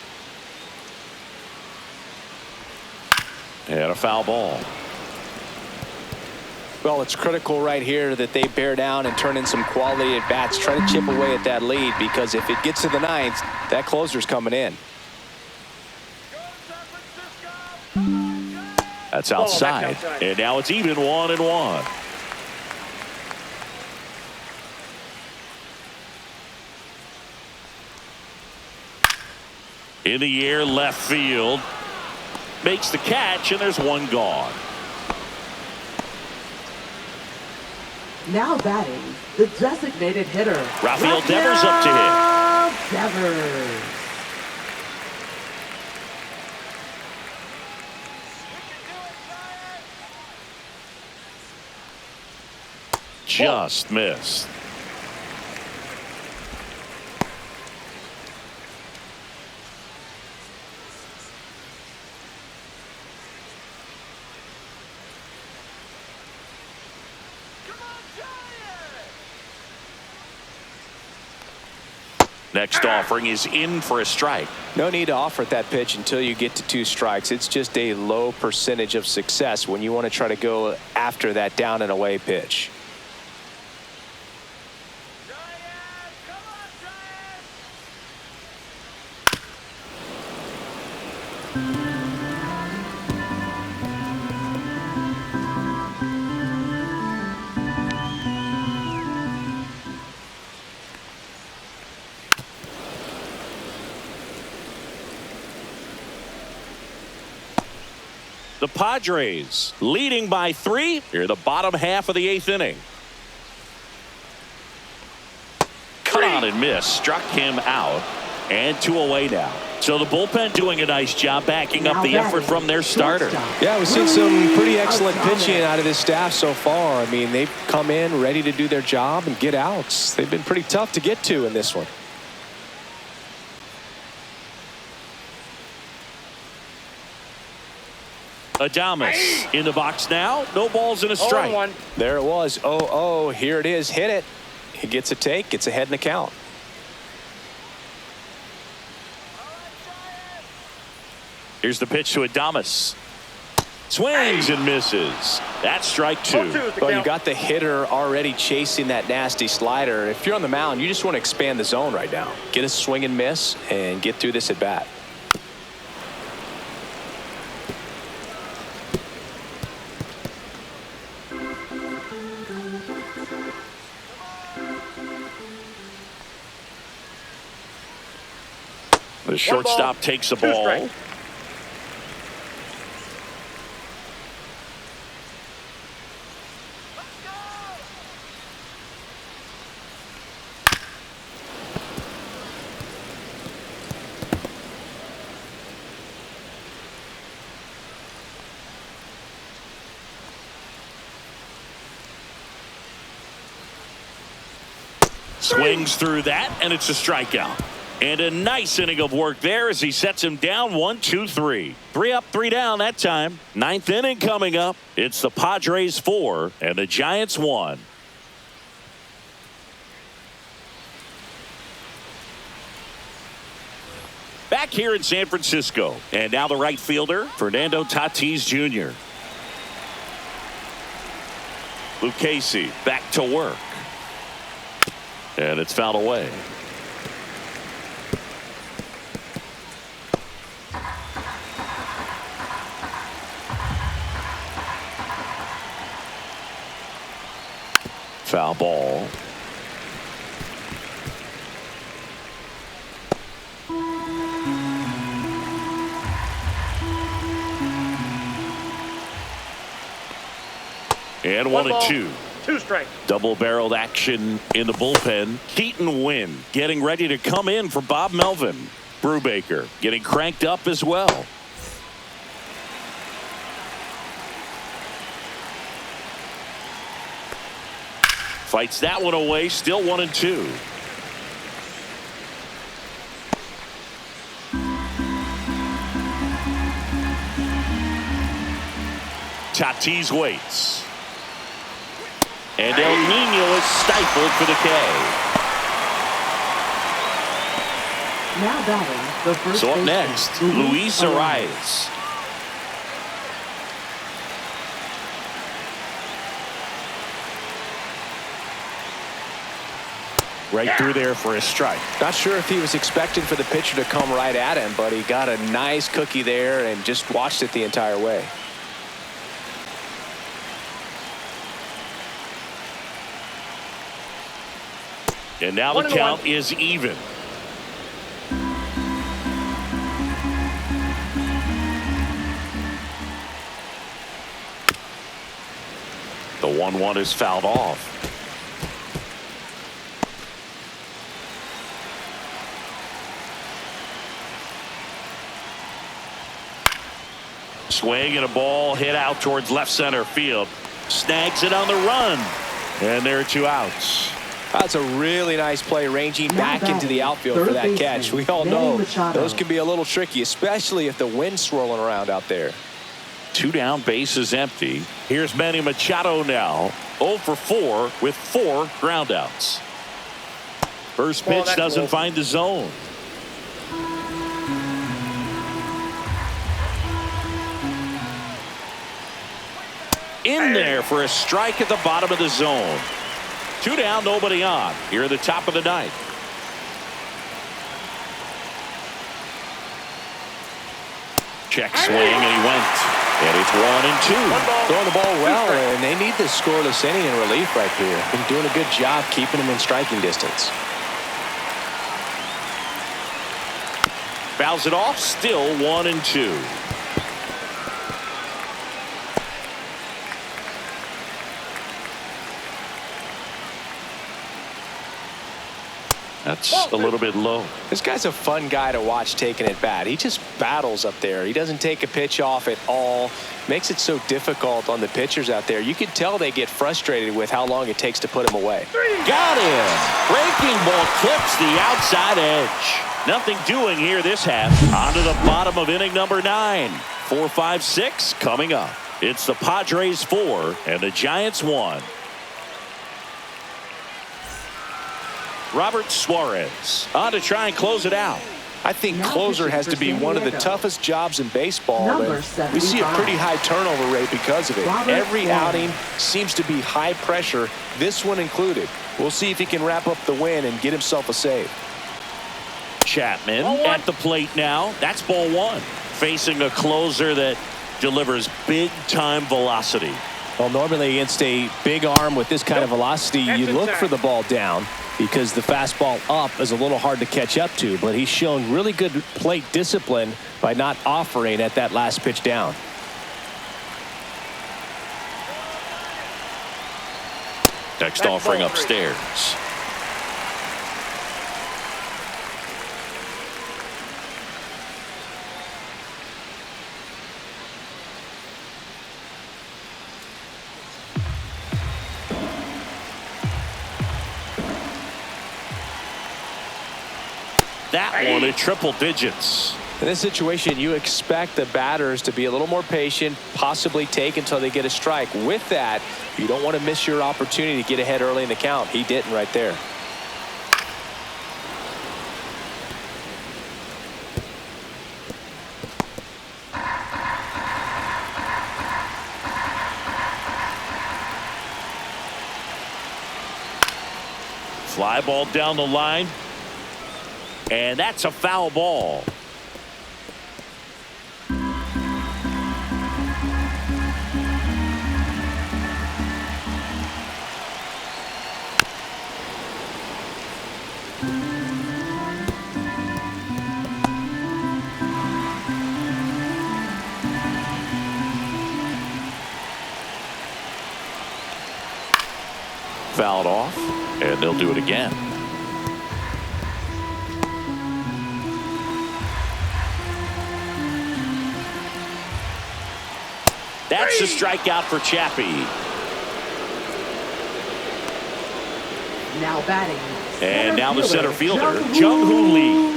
And a foul ball. Well, it's critical right here that they bear down and turn in some quality at bats. Try to chip away at that lead, because if it gets to the 9th, that closer's coming in. That's outside. And now it's even 1-1. In the air, left field. Makes the catch, and there's one gone. Now batting, the designated hitter. Rafael Devers up to hit. Devers. Just missed. Next offering is in for a strike. No need to offer at that pitch until you get to 2 strikes. It's just a low percentage of success when you want to try to go after that down and away pitch. The Padres leading by 3 here the bottom half of the 8th inning. Cut on and miss, struck him out, and 2 away now. So the bullpen doing a nice job backing up the effort from their starter. Yeah, we've seen some pretty excellent pitching out of this staff so far. I mean, they've come in ready to do their job and get outs. They've been pretty tough to get to in this one. Adames in the box now. No balls and a strike. 0-1. There it was. 0-0. Here it is. Hit it. He gets a take. Gets ahead in the count. Here's the pitch to Adames. Swings and misses. That's strike 2. Well, you got the hitter already chasing that nasty slider. If you're on the mound, you just want to expand the zone right now. Get a swing and miss and get through this at bat. The shortstop takes the ball. Strike. Swings through that, and it's a strikeout. And a nice inning of work there as he sets him down 1, 2, 3. 3 up, 3 down that time. 9th inning coming up. It's the Padres 4 and the Giants 1. Back here in San Francisco. And now the right fielder, Fernando Tatis Jr. Lucchesi back to work. And it's fouled away. Foul ball. And 1 and 2. 2 strikes. Double-barreled action in the bullpen. Keaton Wynn getting ready to come in for Bob Melvin. Brubaker getting cranked up as well. Fights that one away. Still 1 and 2. Tatis waits. And El Nino is stifled for the K. Now batting, the first So up baseman, next, Luis Arias. Right through there for a strike. Not sure if he was expecting for the pitcher to come right at him, but he got a nice cookie there and just watched it the entire way. And now the count is even. The 1-1 is fouled off. Swing and a ball hit out towards left center field. Snags it on the run. And there are 2 outs. That's a really nice play, ranging back into the outfield for that catch. We all know those can be a little tricky, especially if the wind's swirling around out there. 2 down, bases empty. Here's Manny Machado now. 0 for 4 with 4 groundouts. First pitch doesn't find the zone. In there for a strike at the bottom of the zone. 2 down, nobody on. Here at the top of the 9th. Check swing, and he went. And it's 1-2. Throwing the ball well, and they need this scoreless inning in relief right here. Been doing a good job keeping them in striking distance. Fouls it off, still 1-2. That's a little bit low. This guy's a fun guy to watch taking at bat. He just battles up there. He doesn't take a pitch off at all. Makes it so difficult on the pitchers out there. You can tell they get frustrated with how long it takes to put him away. Got him. Breaking ball clips the outside edge. Nothing doing here this half. On to the bottom of inning number 9. 4, 5, 6 coming up. It's the Padres 4 and the Giants 1. Robert Suarez on to try and close it out. I think closer has to be one of the toughest jobs in baseball. We see a pretty high turnover rate because of it. Every outing seems to be high pressure, this one included. We'll see if he can wrap up the win and get himself a save. Chapman at the plate now. That's ball 1. Facing a closer that delivers big-time velocity. Well, normally against a big arm with this kind of velocity, you look for the ball down because the fastball up is a little hard to catch up to. But he's shown really good plate discipline by not offering at that last pitch down. Next offering upstairs. That one at triple digits. In this situation, you expect the batters to be a little more patient, possibly take until they get a strike. With that, you don't want to miss your opportunity to get ahead early in the count. He didn't right there. Fly ball down the line. And that's a foul ball. Fouled off, and they'll do it again. That's the strikeout for Chappie. Now batting. And now the center fielder, Jung-Hoo Lee.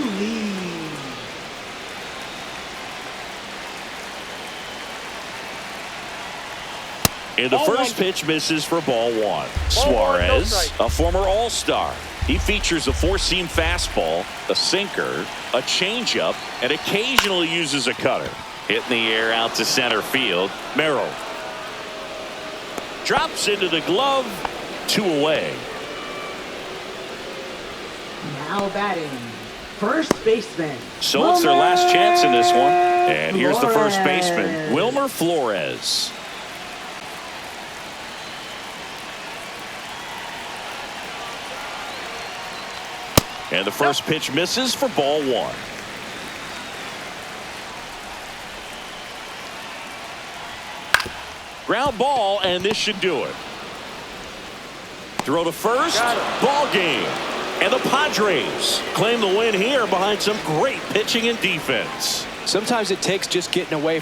And the first pitch misses for ball 1. Suarez, a former All-Star. He features a 4-seam fastball, a sinker, a changeup, and occasionally uses a cutter. Hit in the air out to center field. Merrill drops into the glove. 2 away. Now batting. First baseman. So it's their last chance in this one. And here's the first baseman, Wilmer Flores. And the first pitch misses for ball 1. Ground ball, and this should do it. Throw to first, ball game. And the Padres claim the win here behind some great pitching and defense. Sometimes it takes just getting away